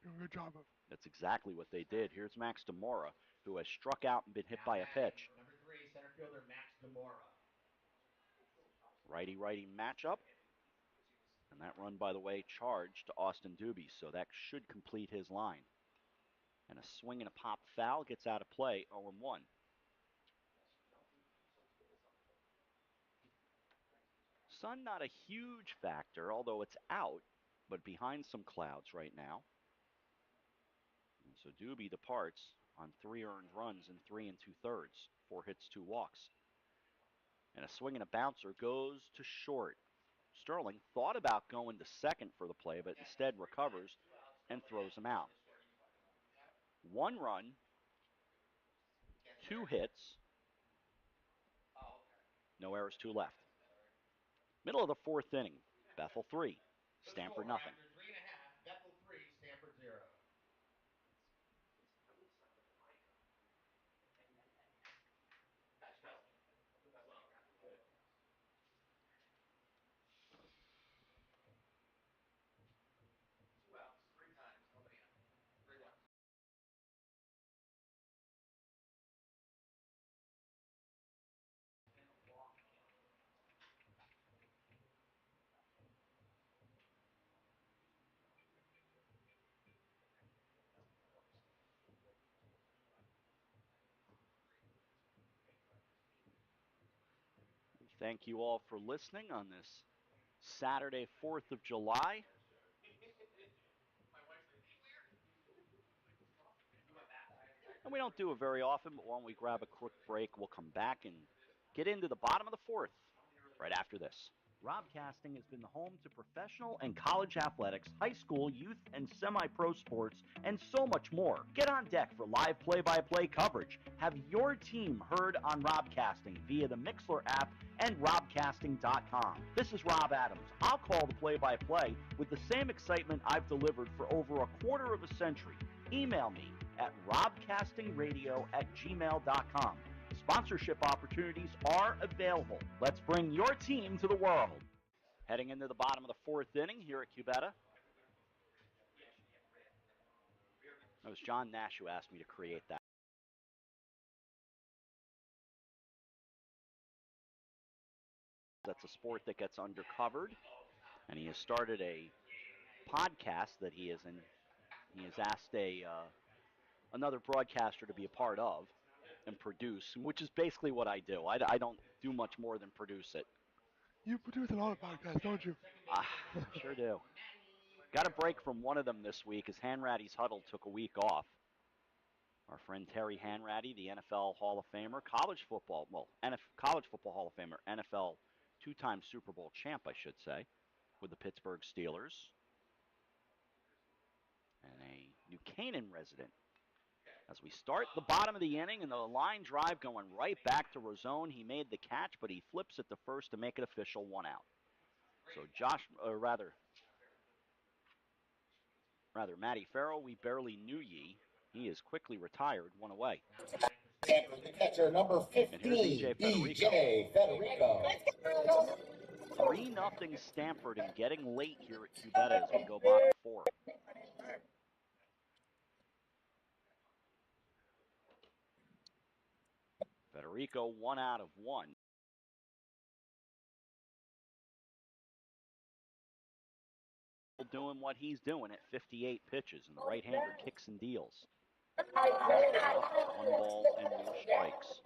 doing a good job of. That's exactly what they did. Here's Max Demora, who has struck out and been hit by a pitch. Number 3, center fielder Max Demora. Righty-righty matchup. And that run, by the way, charged to Austin Doobie, so that should complete his line. And a swing and a pop foul gets out of play, 0-1. Sun not a huge factor, although it's out, but behind some clouds right now. And so Doobie departs on 3 earned runs in 3 2/3, 4 hits, 2 walks. And a swing and a bouncer goes to short. Sterling thought about going to second for the play, but instead recovers and throws him out. 1 run, 2 hits, no errors, 2 left. Middle of the 4th inning, Bethel 3, Stamford nothing. After 3.5, Bethel 3, Stamford 0. Thank you all for listening on this Saturday, 4th of July. And we don't do it very often, but when we grab a quick break, we'll come back and get into the bottom of the 4th right after this. Robcasting has been the home to professional and college athletics, high school, youth, and semi-pro sports, and so much more. Get on deck for live play-by-play coverage. Have your team heard on Robcasting via the Mixler app and robcasting.com. This is Rob Adams. I'll call the play-by-play with the same excitement I've delivered for over a quarter of a century. Email me at robcastingradio@gmail.com. Sponsorship opportunities are available. Let's bring your team to the world. Heading into the bottom of the 4th inning here at Cubetta. It was John Nash who asked me to create that. That's a sport that gets undercovered, and he has started a podcast that he has asked another broadcaster to be a part of and produce, which is basically what I do. I don't do much more than produce it. You produce a lot of podcasts, don't you? Sure do. Got a break from one of them this week as Hanratty's Huddle took a week off. Our friend Terry Hanratty, the NFL Hall of Famer, college football Hall of Famer, NFL 2-time Super Bowl champ, I should say, with the Pittsburgh Steelers, and a New Canaan resident. As we start the bottom of the inning and the line drive going right back to Rosone, he made the catch, but he flips it to first to make it official, 1 out. So Matty Farrell, we barely knew ye. He is quickly retired, 1 away. The catcher, number 15, and here's E.J. Federico. 3-0 Stamford, and getting late here at Cubetta as we go bottom 4. Federico 1 out of 1. Doing what he's doing at 58 pitches, and the right-hander kicks and deals. 1 ball and no strikes.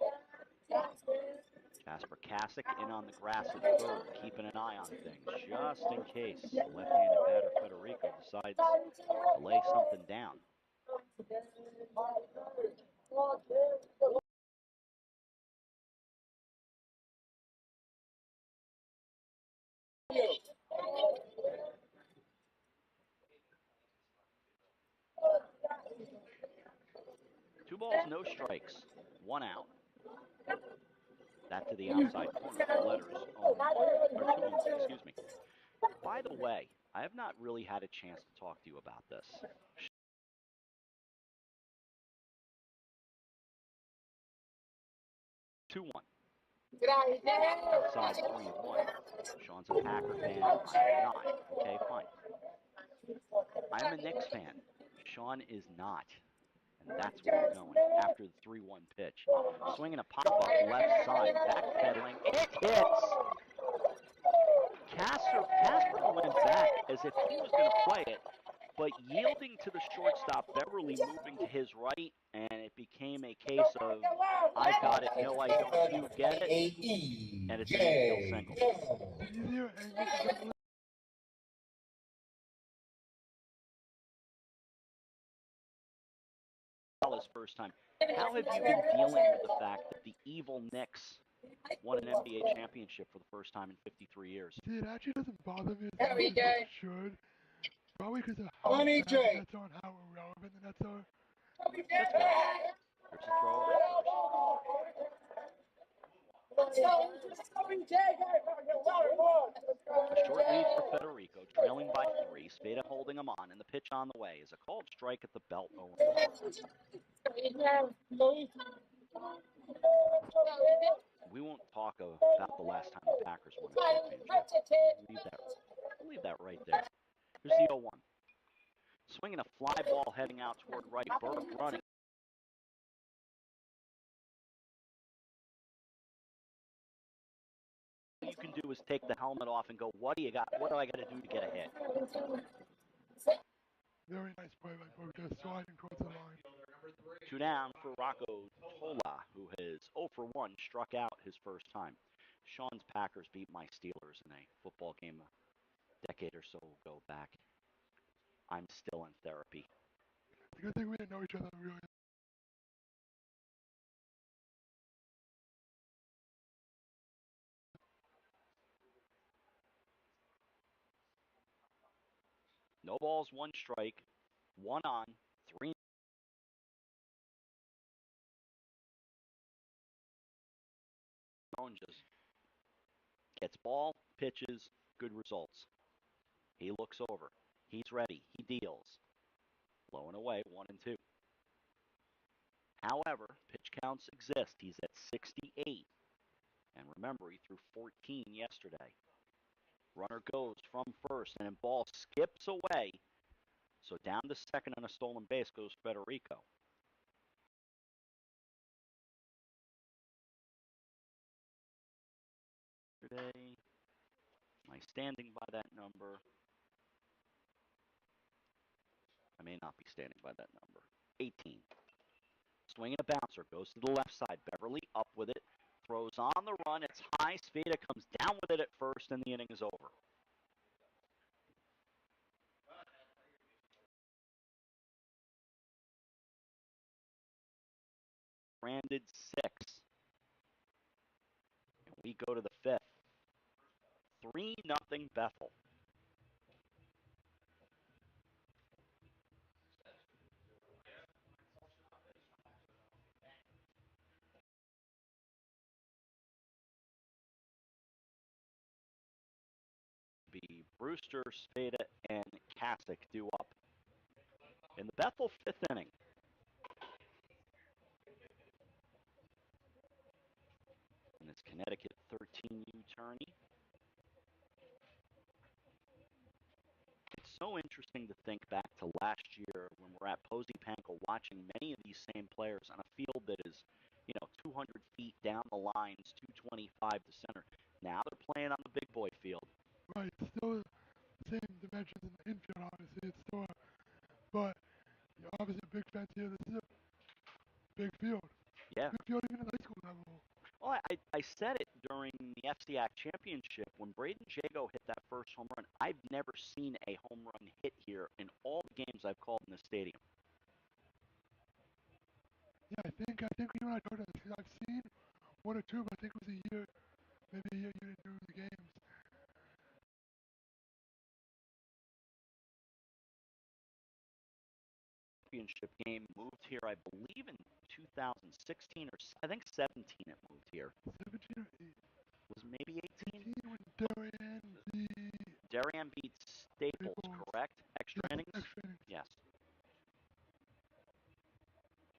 Jasper Kasich in on the grass at third, keeping an eye on things, just in case the left-handed batter Federico decides to lay something down. Two balls, no strikes, 1 out. That to the outside corner. The letters, or 2-0, excuse me. By the way, I have not really had a chance to talk to you about this. 2-1. Outside 3-1. Sean's a Packer fan. Not. Okay, fine. I'm a Knicks fan. Sean is not. And that's where we're going after the 3-1 pitch. Swinging a pop-up left side, backpedaling. It hits! Casper went back as if he was going to play it, but yielding to the shortstop, Beverly moving to his right, and it became a case of, I've got it, no I don't, you get it, and it's an infield single. Easier angle for Beverly. His first time. How have you been dealing with the fact that the evil Knicks won an NBA championship for the first time in 53 years? See, it actually doesn't bother me as much as it should. Probably because of how bad the Nets are and how irrelevant the Nets are. That's fair. There's a throw over first. A short lead for Federico, trailing by 3. Spada holding him on, and the pitch on the way is a called strike at the belt. We won't talk about the last time the Packers won a championship. We'll leave that right there. Here's the 0-1. Swinging a fly ball heading out toward right. Burke running. All you can do is take the helmet off and go, what do you got? What do I got to do to get a hit? Very nice play by Burke, just sliding towards the line. 2 down for Rocco Tola, who has 0 for 1, struck out his first time. Sean's Packers beat my Steelers in a football game a decade or so ago back. I'm still in therapy. It's a good thing we didn't know each other really. No balls, 1 strike, 1 on, 3. Just gets ball, pitches, good results. He looks over. He's ready. He deals. Low and away, 1-2. However, pitch counts exist. He's at 68. And remember, he threw 14 yesterday. Runner goes from first, and ball skips away. So down to second on a stolen base goes Federico. Today, am I standing by that number? I may not be standing by that number. 18. Swinging a bouncer, goes to the left side. Beverly up with it, throws on the run. It's high. Spada comes down with it at first, and the inning is over. Stranded 6. And we go to the 5th. 3-0 Bethel. Be Brewster, Spada, and Kasich due up in the Bethel 5th inning. In this Connecticut 13U tourney. It's so interesting to think back to last year when we're at Posey Panko watching many of these same players on a field that is, 200 feet down the lines, 225 to center. Now they're playing on the big boy field. Right, still the same dimensions in the infield, obviously. It's still but you're obviously a big fan here. This is a big field. Yeah. Big field even at high school level. Well, I said it during the FCAC championship when Braden Jago hit that first home run. I've never seen a home run hit here in all the games I've called in the stadium. Yeah, I think you and I talked about this. I've seen 1 or 2, but I think it was a year, maybe a year you didn't do the games. Championship game moved here, I believe, in 2016 or I think 17. It moved here. 17 or 8? Was maybe 18? 18 when Darien beat. Darien beat Staples, correct? Extra innings. Extra innings. Yes.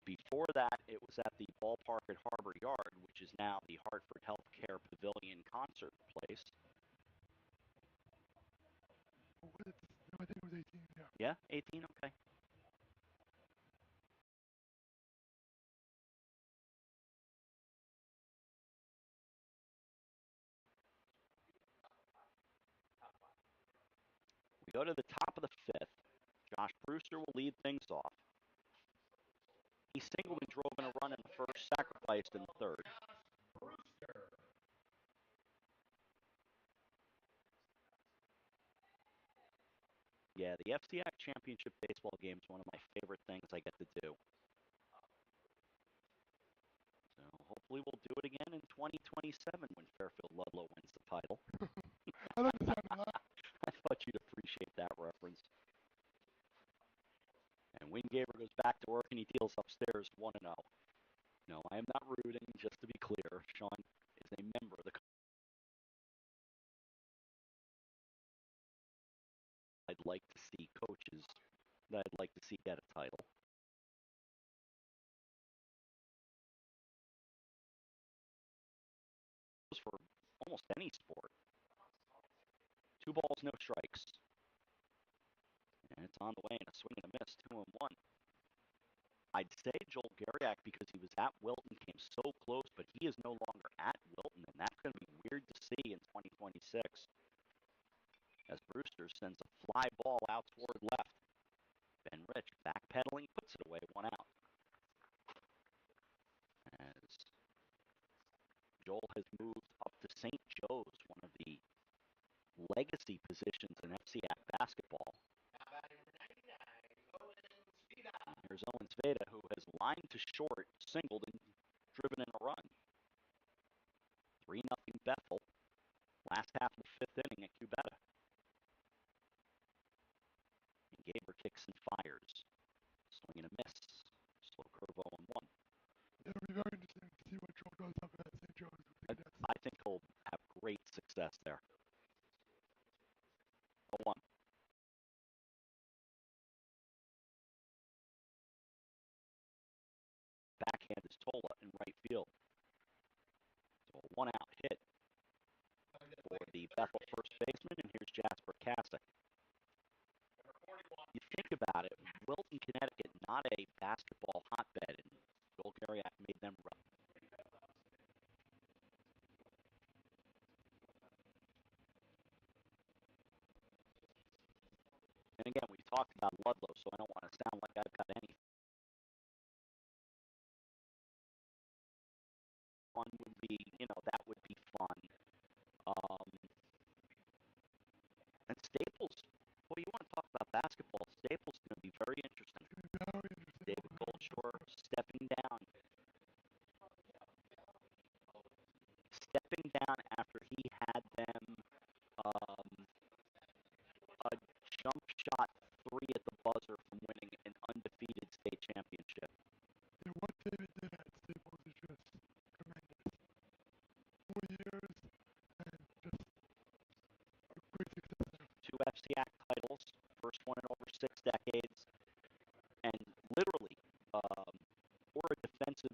Before that, it was at the ballpark at Harbor Yard, which is now the Hartford Healthcare Pavilion Concert Place. No, I think it was 18. yeah. Yeah, 18, okay. We go to the top of the fifth. Josh Brewster will lead things off. He singled and drove in a run in the first, sacrificed in the third. Yeah, the FCX Championship Baseball game is one of my favorite things I get to do. So hopefully we'll do it again in 2027 when Fairfield Ludlow wins the title. I like the sound of that. I thought you'd appreciate that reference. And Wayne Gaber goes back to work and he deals upstairs 1-0. No, I am not rooting, just to be clear. Sean is a member of the I'd like to see coaches that I'd like to see get a title. For almost any sport. 2 balls, no strikes. And it's on the way and a swing and a miss, 2-1. I'd say Joel Garriak because he was at Wilton, came so close, but he is no longer at Wilton, and that's going to be weird to see in 2026. As Brewster sends a fly ball out toward left. Ben Rich backpedaling, puts it away, 1 out. As Joel has moved up to St. Joe's, one of the legacy positions in FCAC basketball. Here's Owens Veda, who has lined to short, singled, and driven in a run. 3-0 Bethel. Last half of the fifth inning at Cubetta. And Gaber kicks and fires. Swing and a miss. Slow curve 0-1. It'll be very interesting to see what Joel does up at St. Joe's. I think he'll have great success there. 0-1. Backhand is Tola in right field. So a 1-out hit for the Bethel first baseman, and here's Jasper Kasich. You think about it, Wilton, Connecticut, not a basketball hotbed, and Joel Garriak made them run. And again, we talked about Ludlow, so I don't want to sound like I've got anything. Fun would be, that would be fun. And Staples, well, you want to talk about basketball, Staples is going to be very interesting. David Goldshore stepping down. Stepping down after he had them a jump shot 3 at the buzzer from winning an undefeated state championship. Yeah, what David did at Staples is just tremendous. 4 years and just a great success there. 2 FCAC titles, first one in over 6 decades, and literally, for a defensive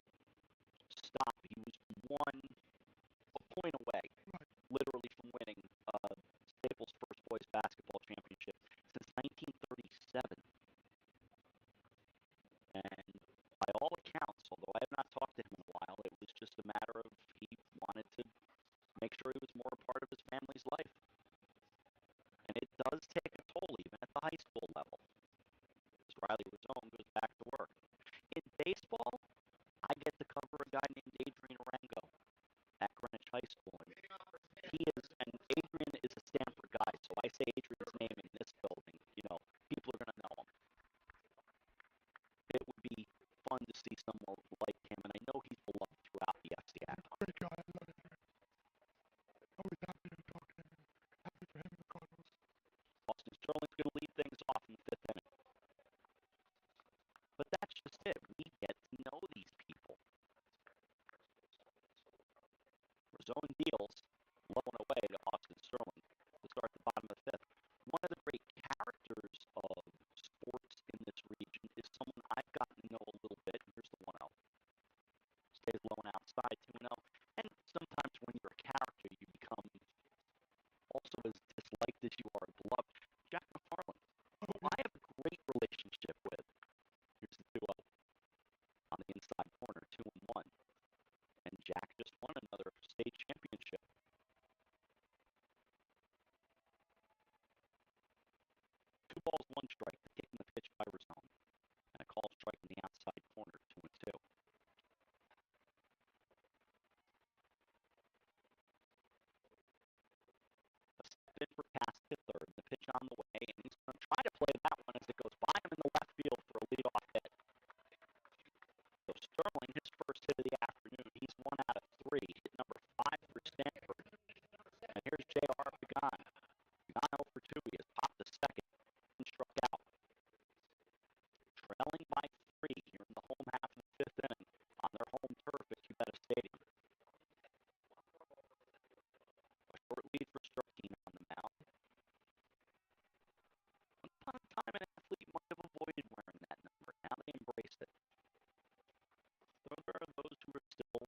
stop, he was a point away, literally, from winning Staples' first boys basketball championship since 1937. And by all accounts, although I have not talked to him in a while, it was just a matter of he wanted to make sure he was more a part of his family's life. And it does take a toll even at the high school level. As Riley Rizzone goes back to work. In baseball, I get to cover a guy named Adrian Arango at Greenwich High School. And Adrian is a Stamford guy, so I say Adrian's name in this building, people are going to know him. It would be fun to see someone like him, and I know he's beloved throughout the FCAC. Great guy, I love Adrian. Always happy to talk to him, and happy for him and the Cardinals. Austin Sterling's going to lead things off in the 5th inning. But that's just it. We get to know these people. Rizzone deals, low and away to Austin Sterling to start the bottom of the 5th. One of the upon a time, an athlete might have avoided wearing that number. Now they embrace it. Though there are those who are still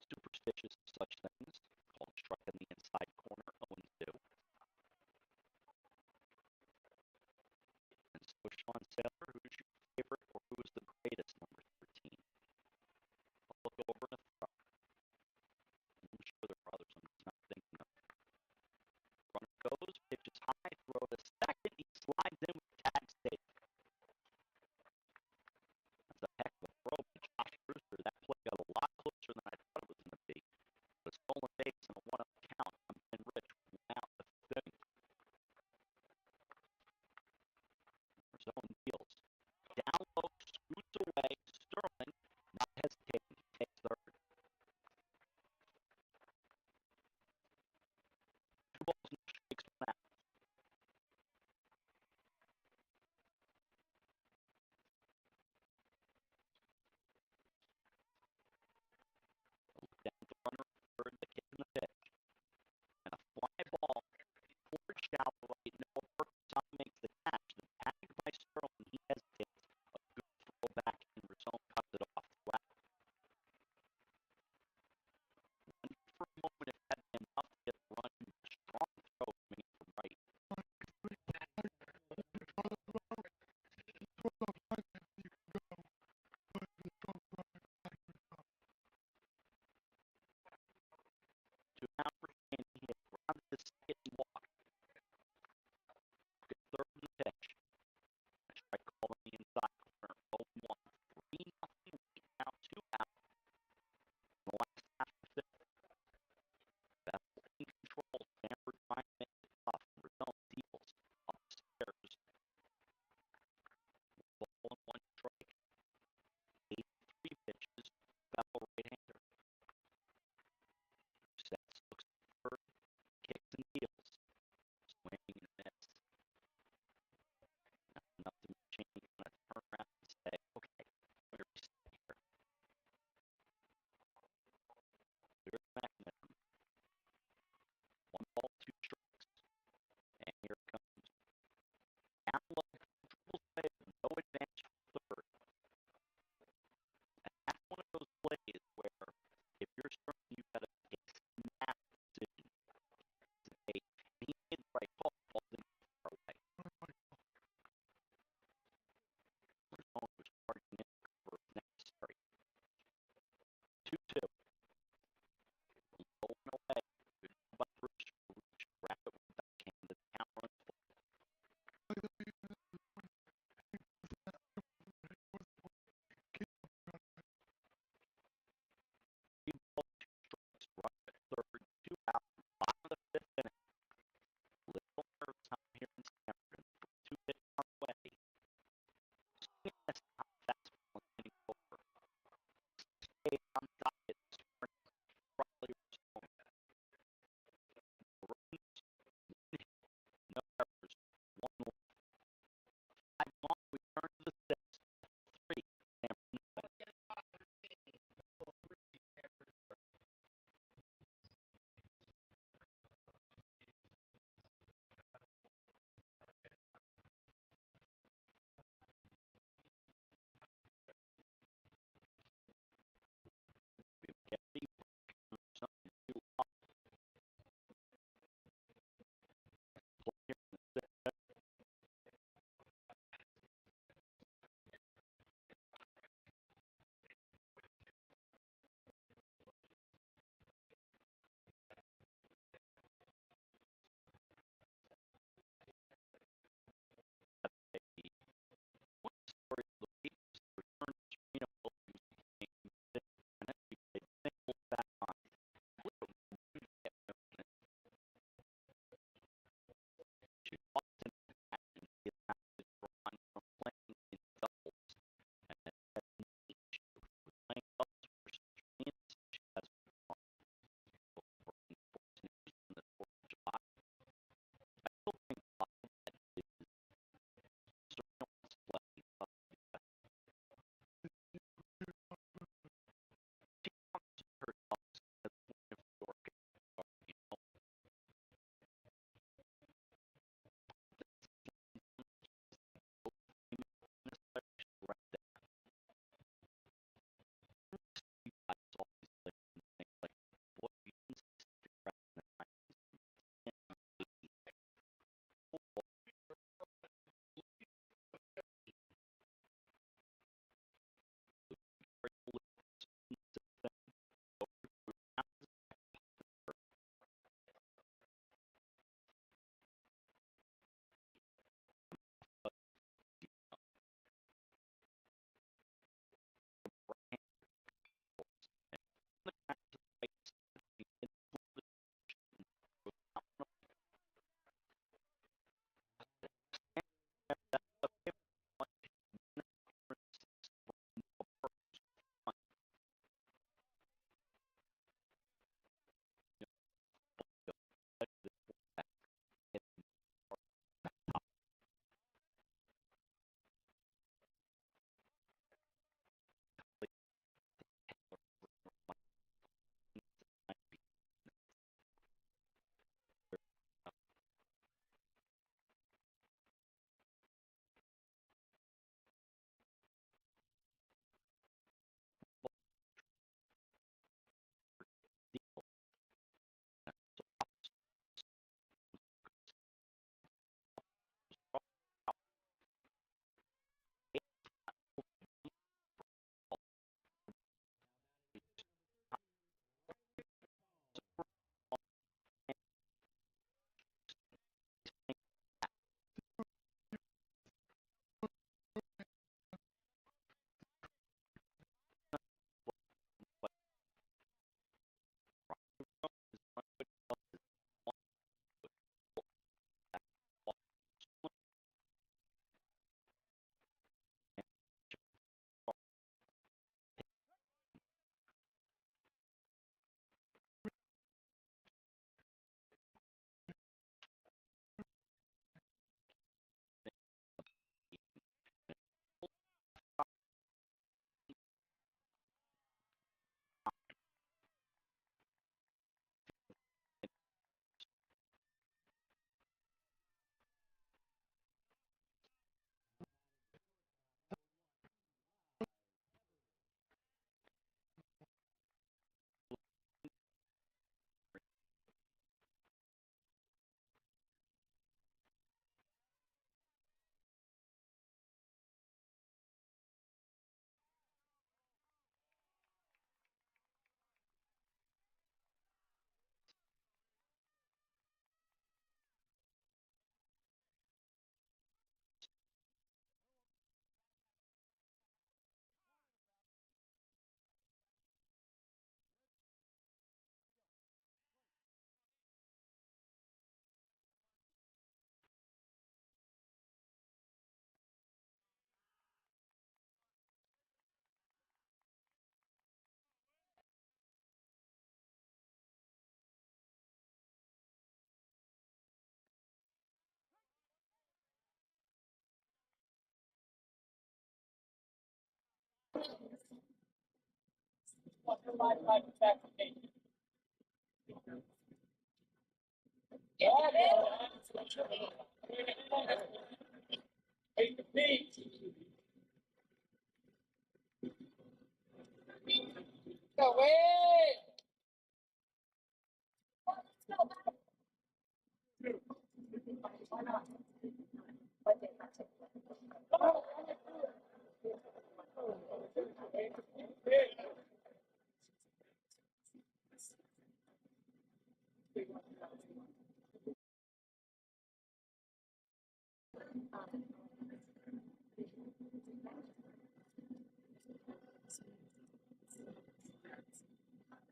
superstitious of such things, called struck in the inside corner, 0-2. And so Sean Saylor, who is your favorite or who is the greatest, number 13? I'll look over and throw. I'm sure there are others I'm just not thinking of. Runner goes, pitches high, throw to second. He slides in with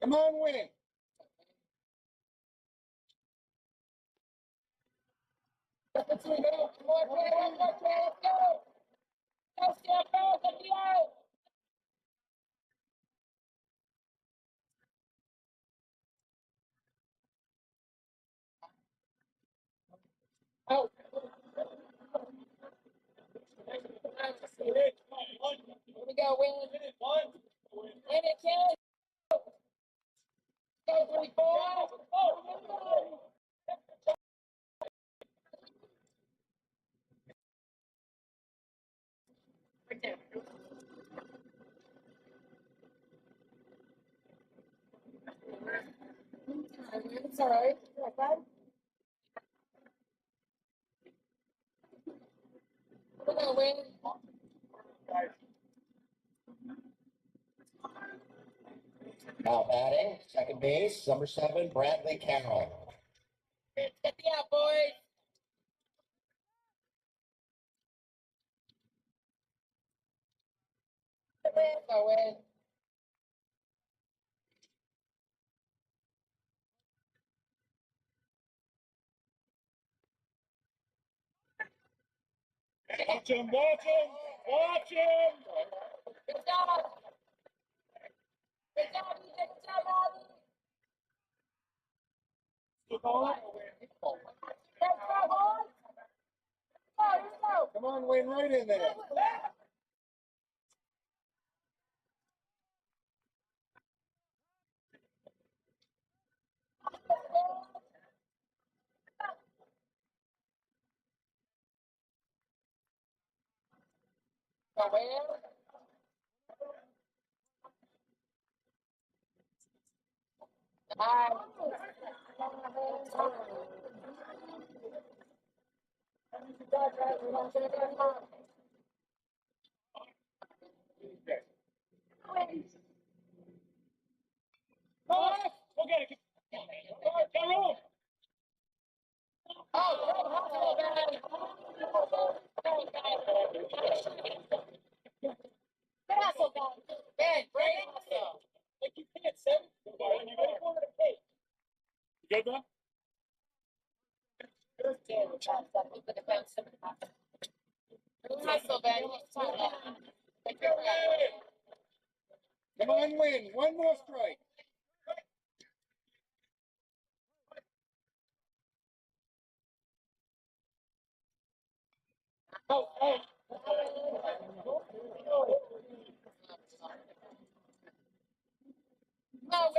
Come on, win. It's all right. We're gonna win. Now batting, second base, number 7, Bradley Carroll. Get the out, boys. Go win. Watch him, watch him, watch him. Good job. Good job, EJ. Good job, Robbie. Come on, Wayne, right in there. Go in. Good one? Come on, win. One more strike. No, win.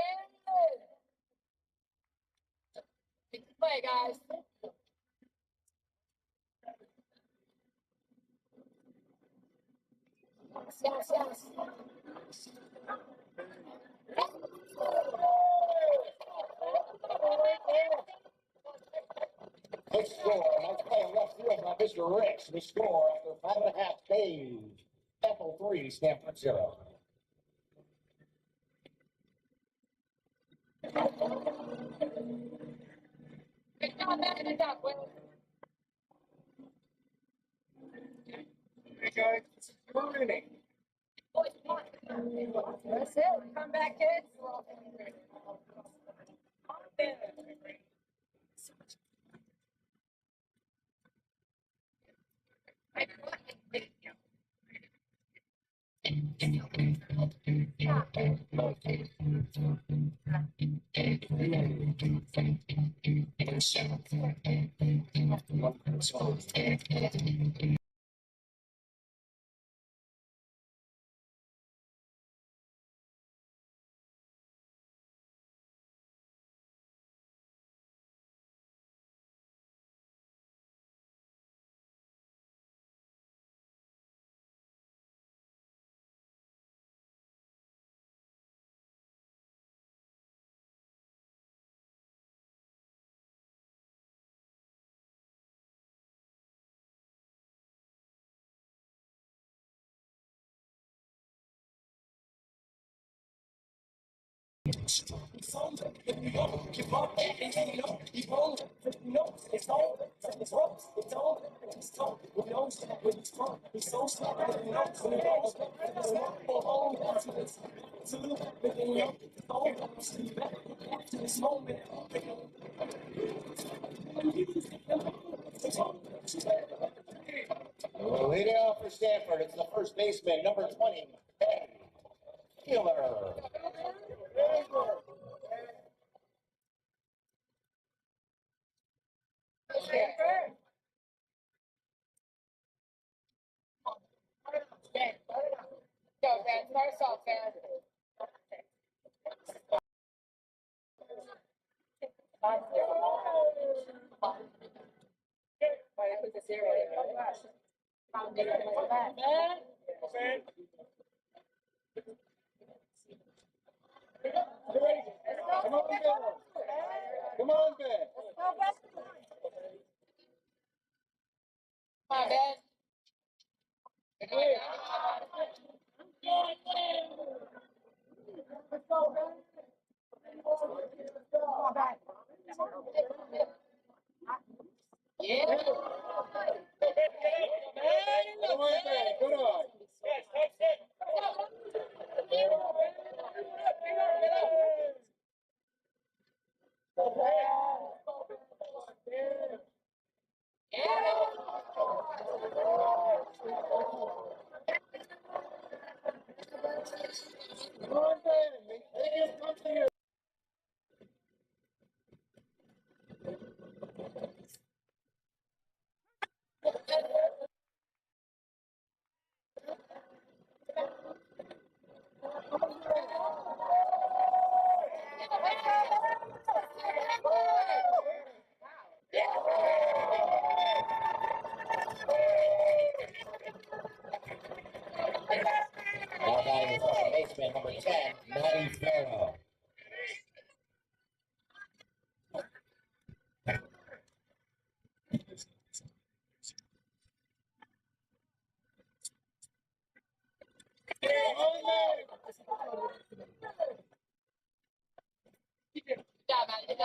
Big play, guys. Yes, yes. Quick score. Let's play left field by Mr. Ricks. The score after 5.5 days. Bethel 3, Stamford 0. Good job, man. Good job, Will. Hey, guys. Good inning. That's it. Come back, kids. Leading off for Stamford, it's the first baseman, number 20, Ben Keeler. Go, Ben. Start us off, Ben. Put the zero in. Come on, Ben. Come on, Ben. Yeah. Come on, Ben. Good on. Come on, Ben. Make it come to you. Now batting is second baseman, number 10, Matty Farrow. Now batting,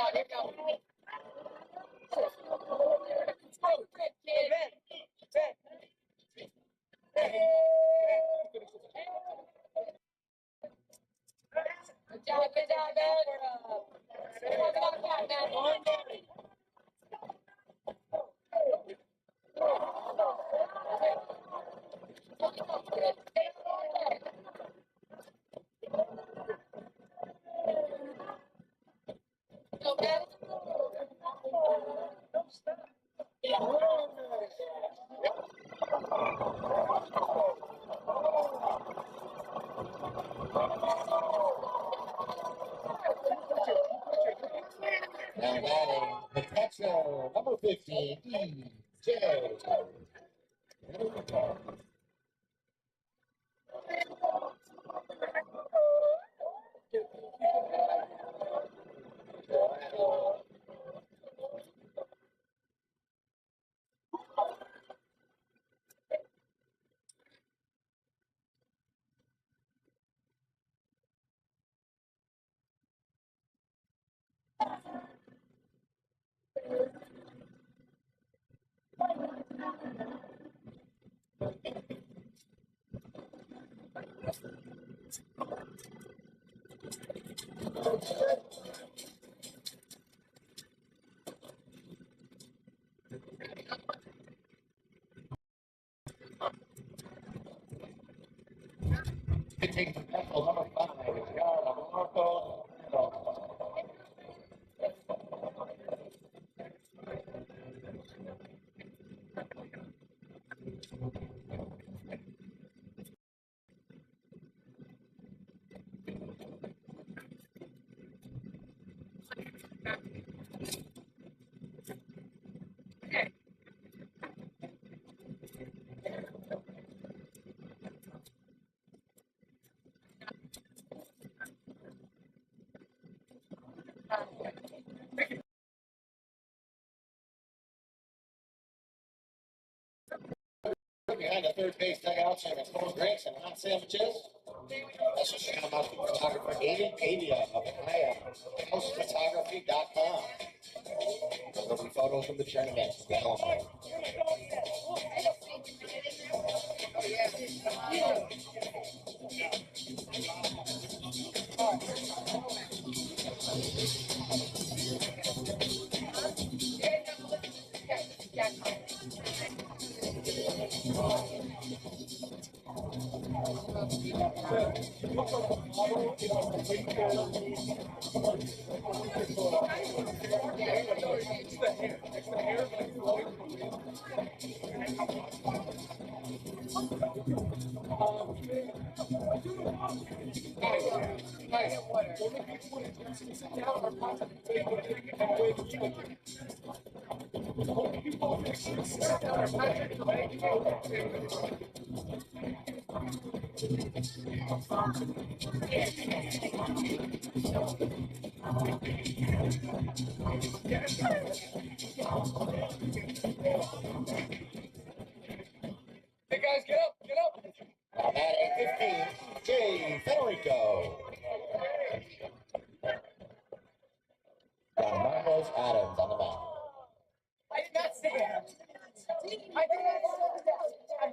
the catcher, number 15, DJ. Hitting for Bethel, number 5, Marco. behind the third base dugout serving cold drinks and hot sandwiches. That's just Sean Mouse photographer Aiden Pavia of housephotography.com. There'll be photos from the tournament. Hey guys, get up, get up. At 8:15, Jay Federico. Got Marcos Adams on the mound. I did not say that. I did not say that.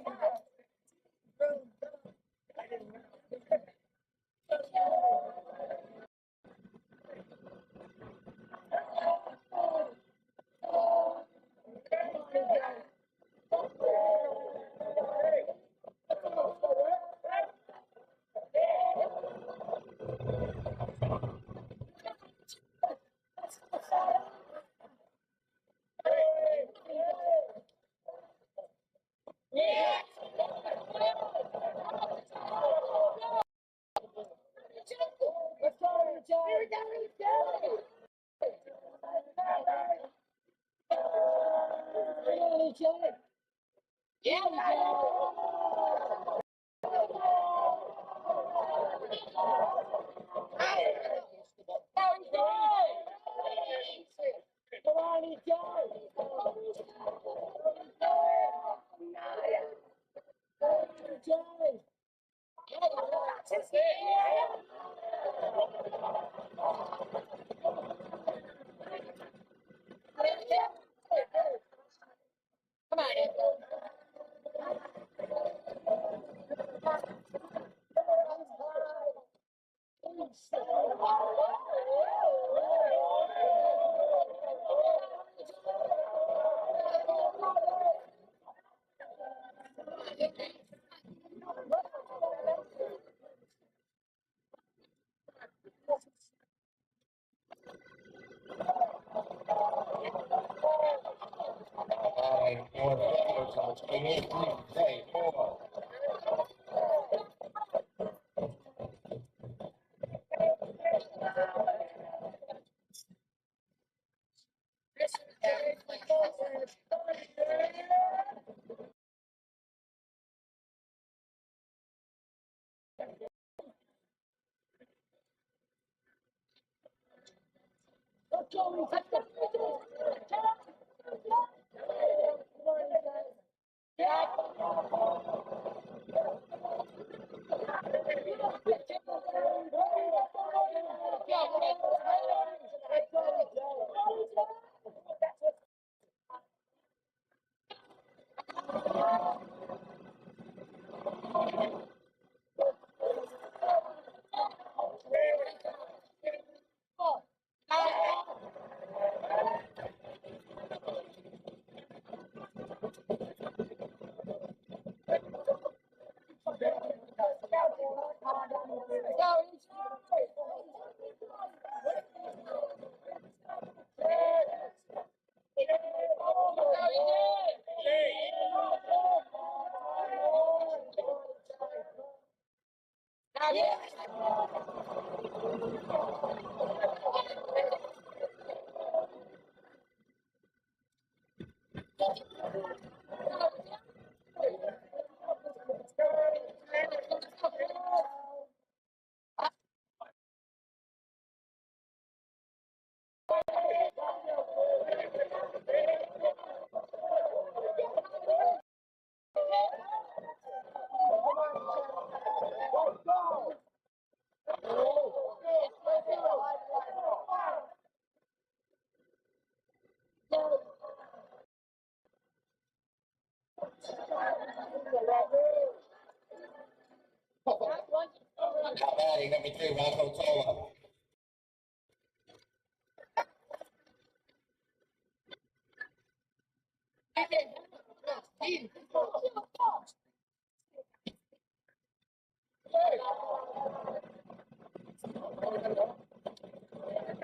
Now batting number 3, Rocco Tola.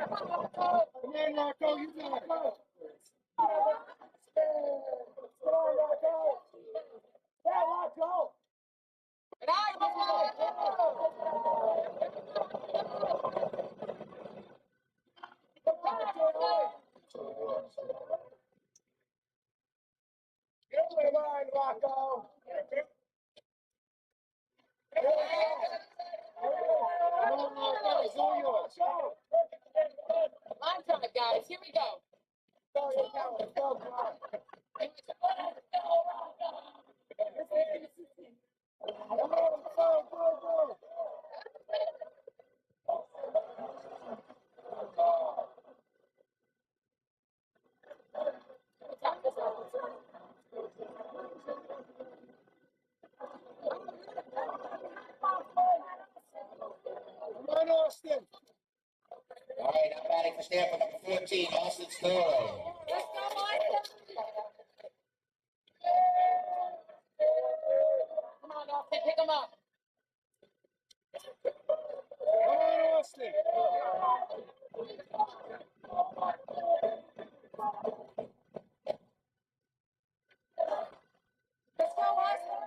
Come on, Rocco, you got it. Come on, Rocco. Yeah, Rocco. Get away, line, Rocco. Come on, Rocco, it's all yours. Line drive, guys. Here we go. Go, go, go, go. Come on, go, go, go. Come on, Austin. All right, now batting for Stamford, number 14, Austin Sterling. Let's go, Mike. Come on, Austin. Pick him up. Come on, Austin. Let's go, Austin.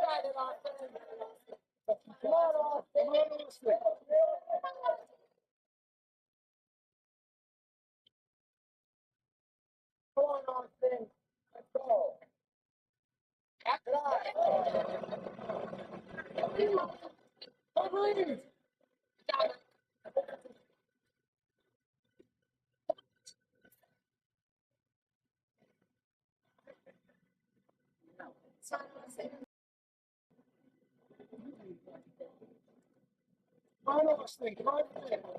Got it, Austin. Come on, Austin. Come on, Austin. Come on, Austin. Let's go. Please. Come on, Austin. Come on, Austin.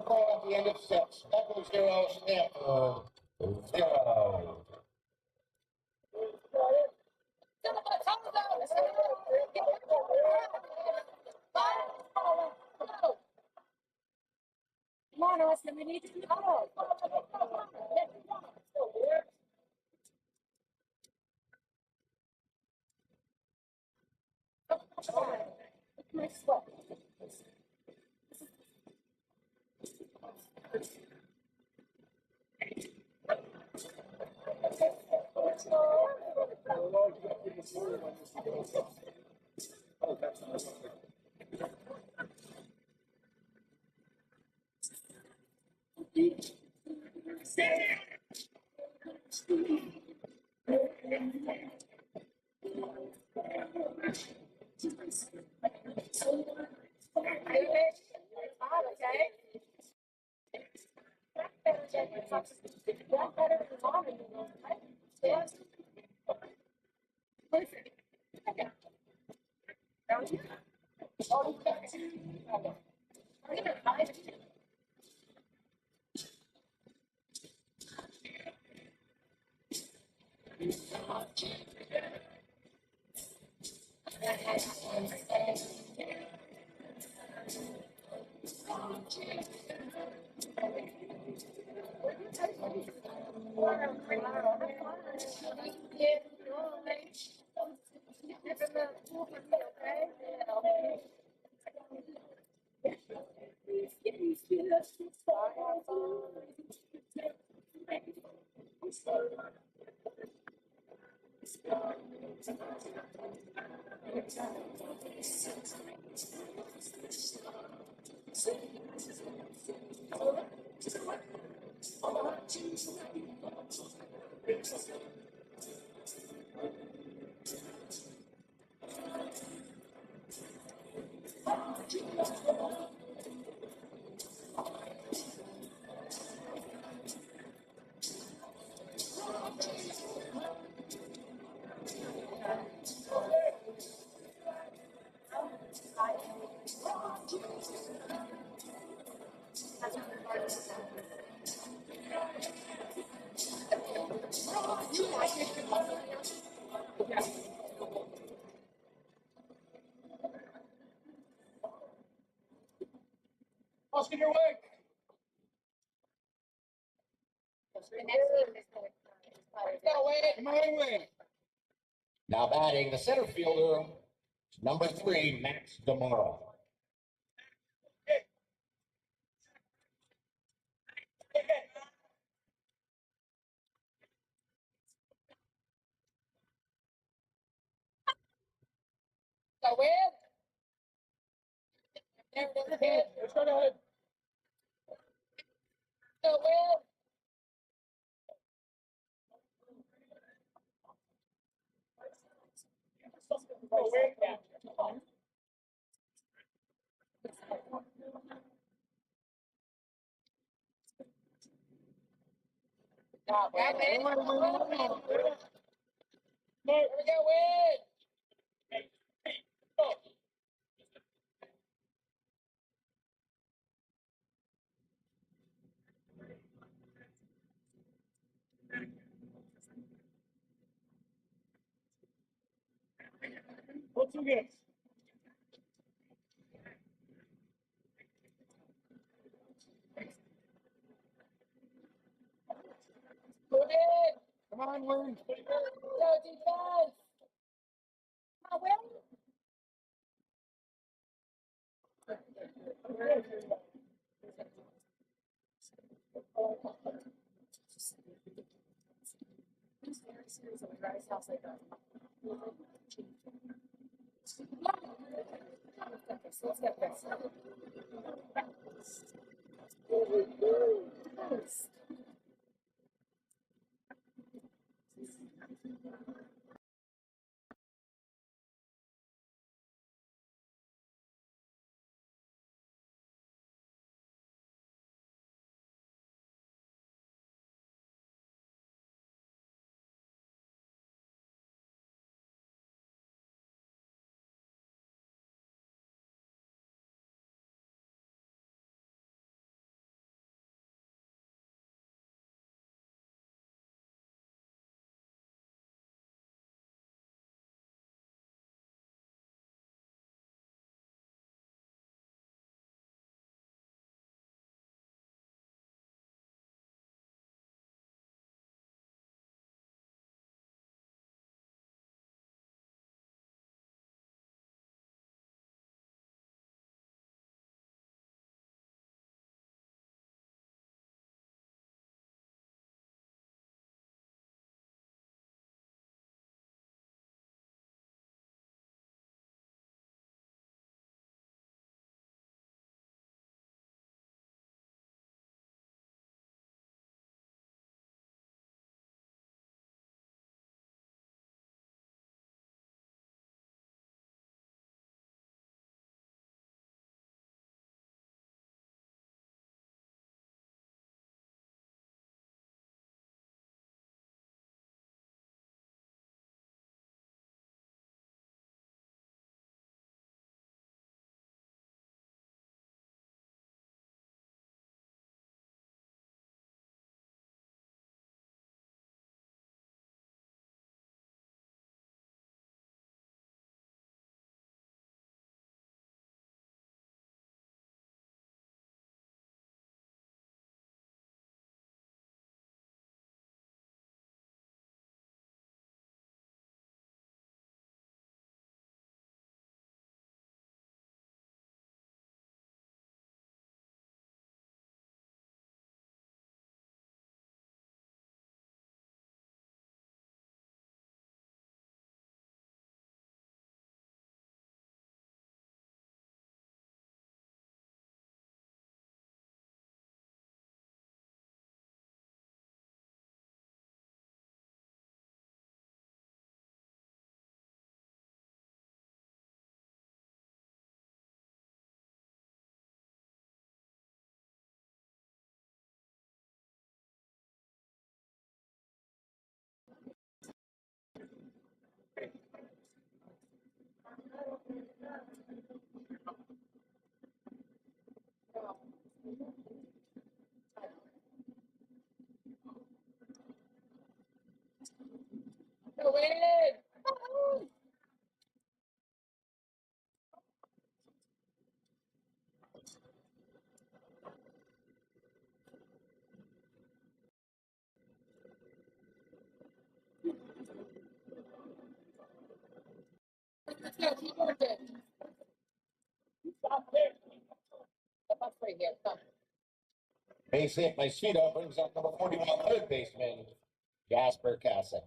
Call at the end of 6. Bethel 0, Stamford 0. Come on, Austin. We need to go. Next one. Go, Wade. Come on, Wade. Now batting the center fielder, number 3, Max Demora. Go, Wade. There it is, kid. Let's go ahead. Go, Wade. Go, Wade. Yeah. Now, Wade. Here we go, Wade. What's your guess? Go ahead. Come on, Wade. Go defense. Come on, Wade. Base hit by Cito brings up number 41, third baseman, Jasper Kasich.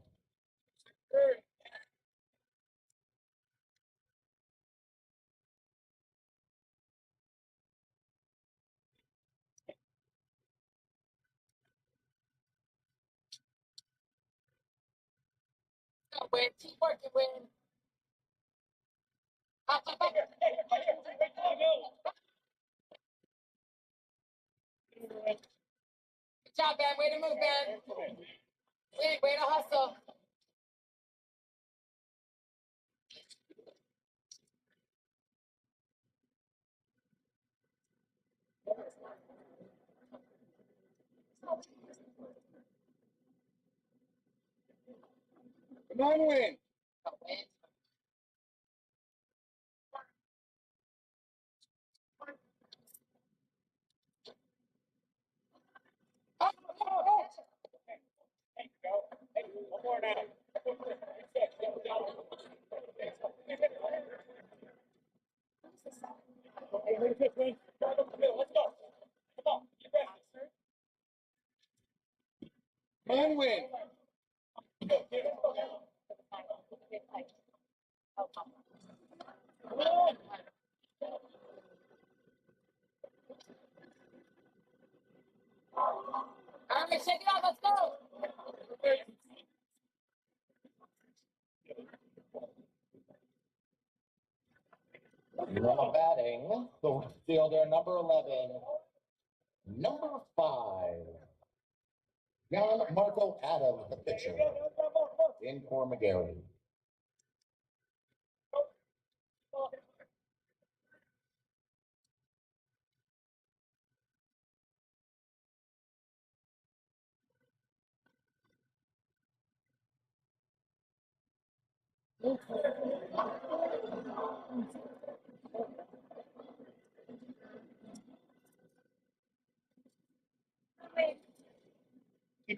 Win. Keep working, Win. Up. Good job, man. Way to move, man. Way to hustle. Come on, Win. One more now. Let's go. Come on. You ready, sir? Come on, Win. All right, shake it out. Let's go. Now batting, the fielder number 11, number 5, John Marco Adams, the pitcher, in for McGarry.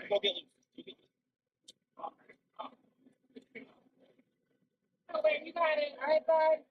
Go get loose. Oh, wait, you got it. All right, bud.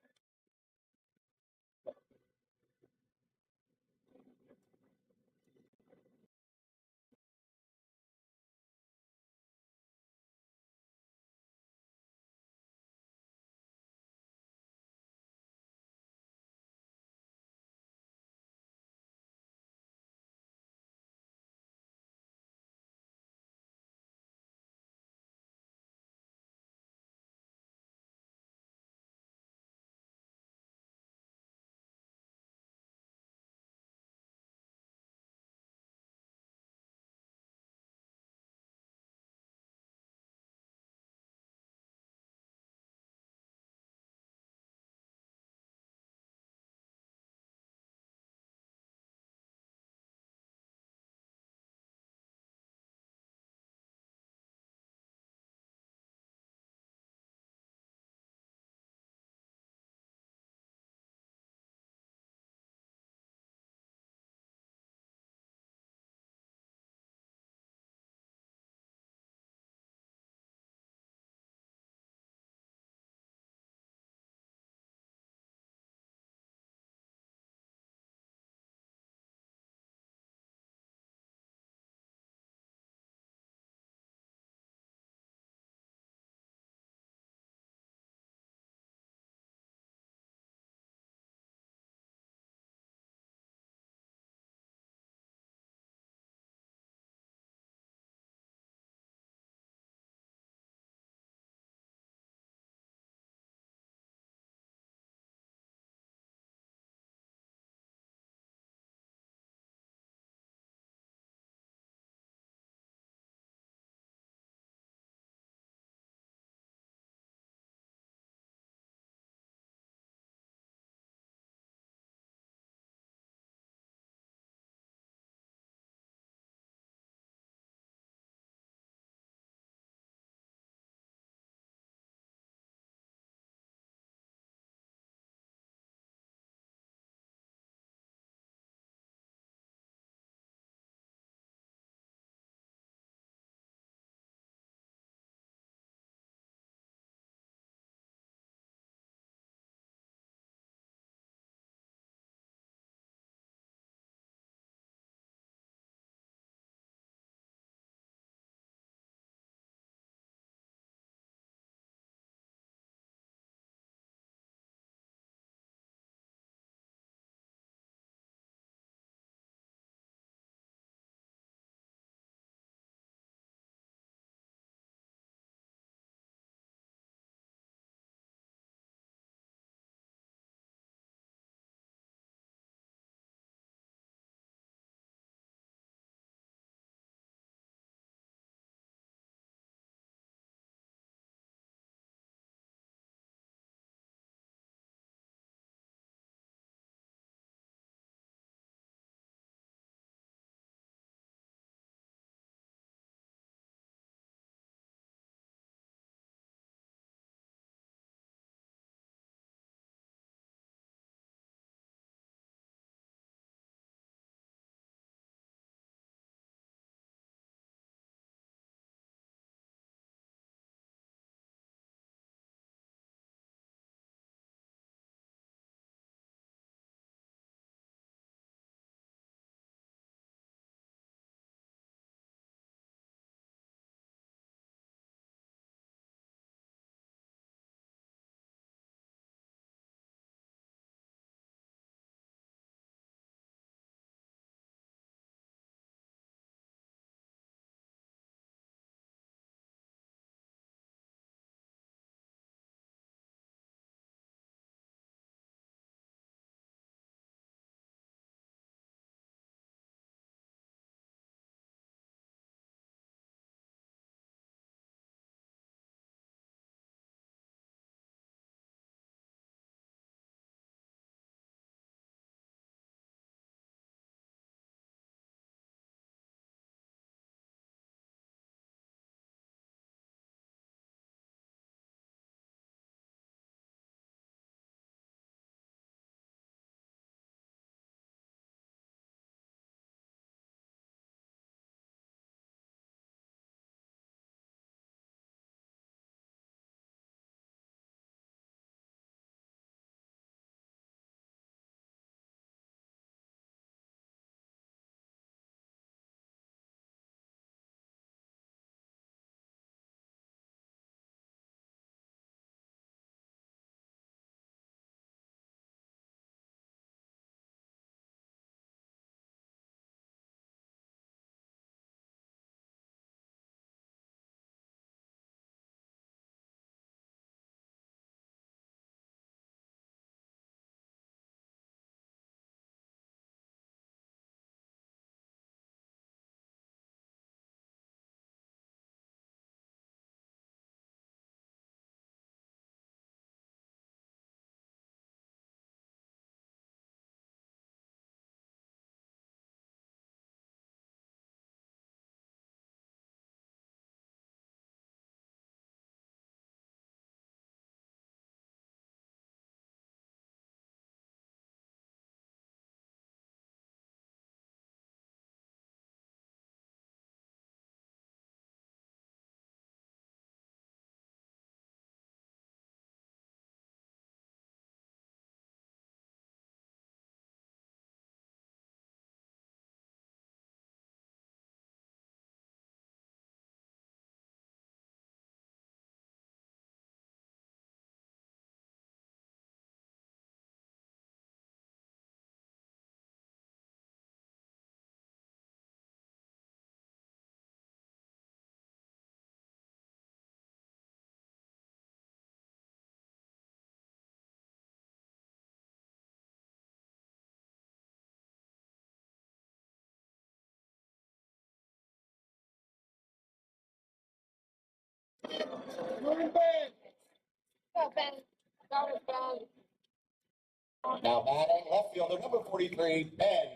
Now batting left fielder number 43, Ben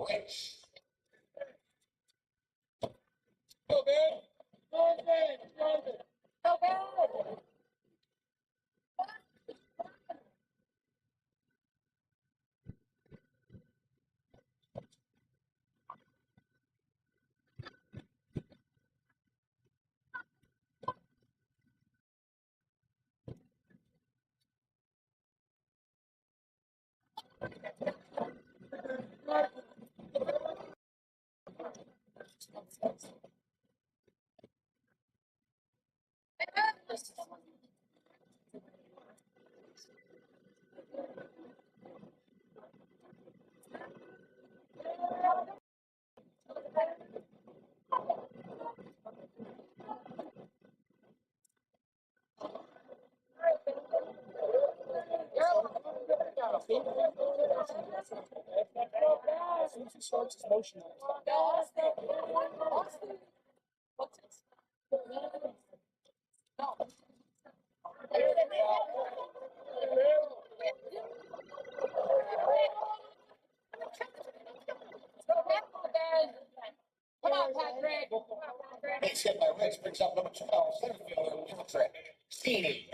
Rich. Go, Ben. Go, Ben. Go, Ben. Go, Ben. Starts his motion. Come on, Patrick. Base hit by Rich brings up number 12, center fielder Patrick Feeney.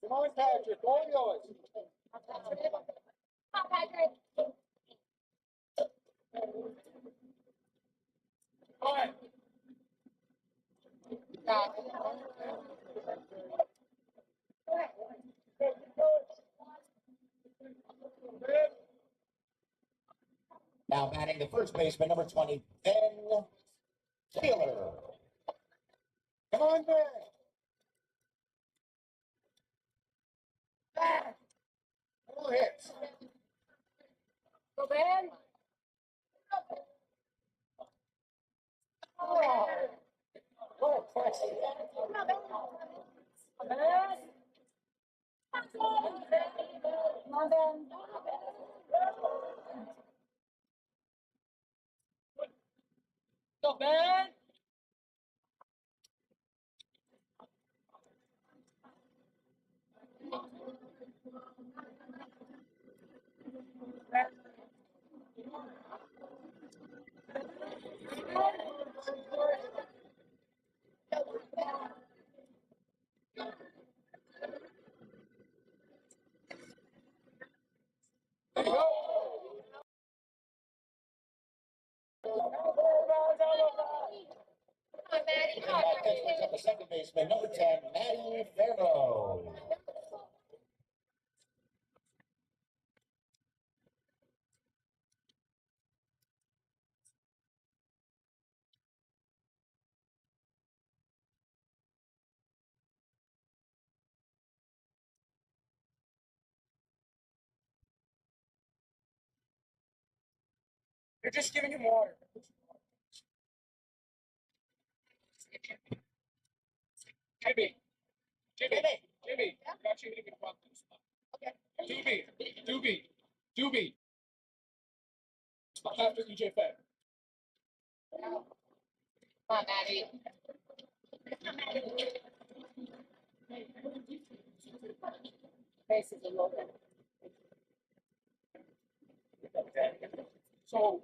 Come on, Patrick. All yours. Come on, Patrick. All right. Now batting the first baseman, number 20, Ben Taylor. Come on, Ben. No hits. Go, Ben. Oh, what a question. Ben. Come on, Ben. Go, Ben. Brings up the second baseman, number 10, Matty Farrow. They're just giving him water. Jimmy. Jimmy. Got you even fuck this. Okay. Doobie. After EJ Fed. Come on, Maddie. Faces a little bit. So.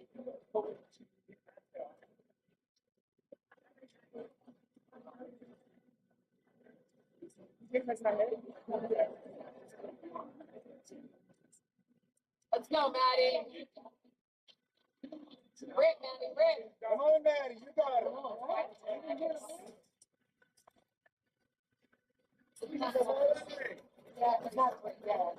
Let's go, Maddie. Rick, Maddie, Rick. Come on, Maddie, you got it. Yeah, exactly. Yeah.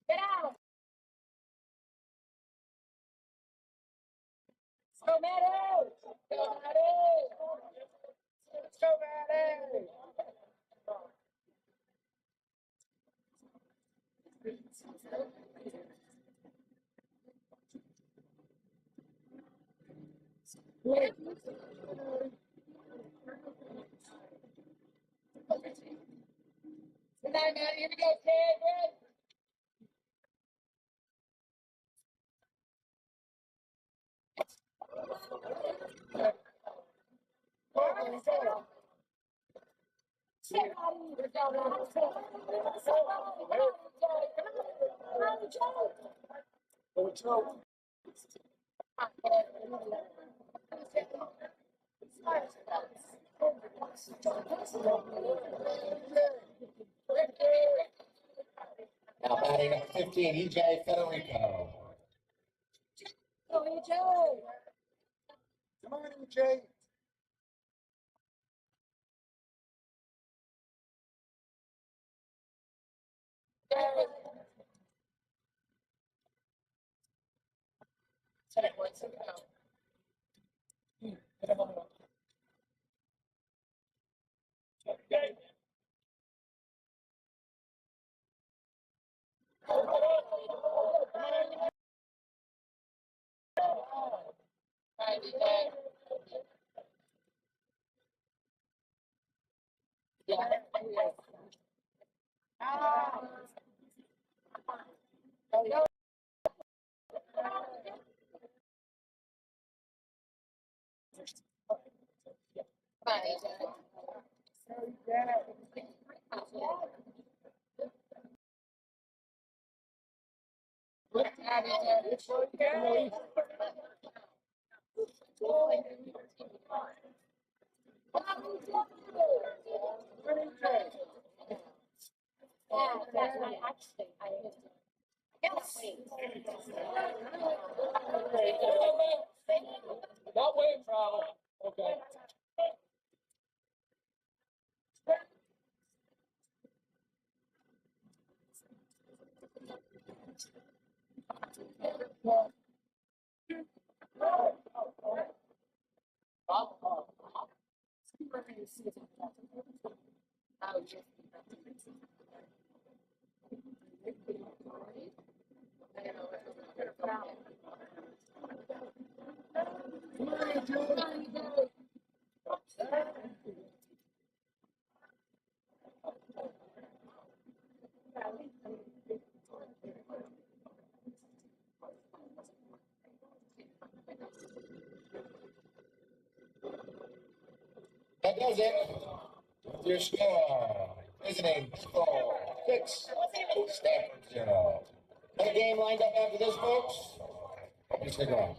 Get out. Go, Maddie. Go, Maddie. Let's go, Maddie. Good night, Maddie. Here we go, kid. Now batting number 15, EJ Federico. Go, EJ. Come on, EJ. Not waiting travel. Okay. That does it. With your score, visiting Bethel 6, Stamford 0. Another game lined up after this, folks. Hope you stick around.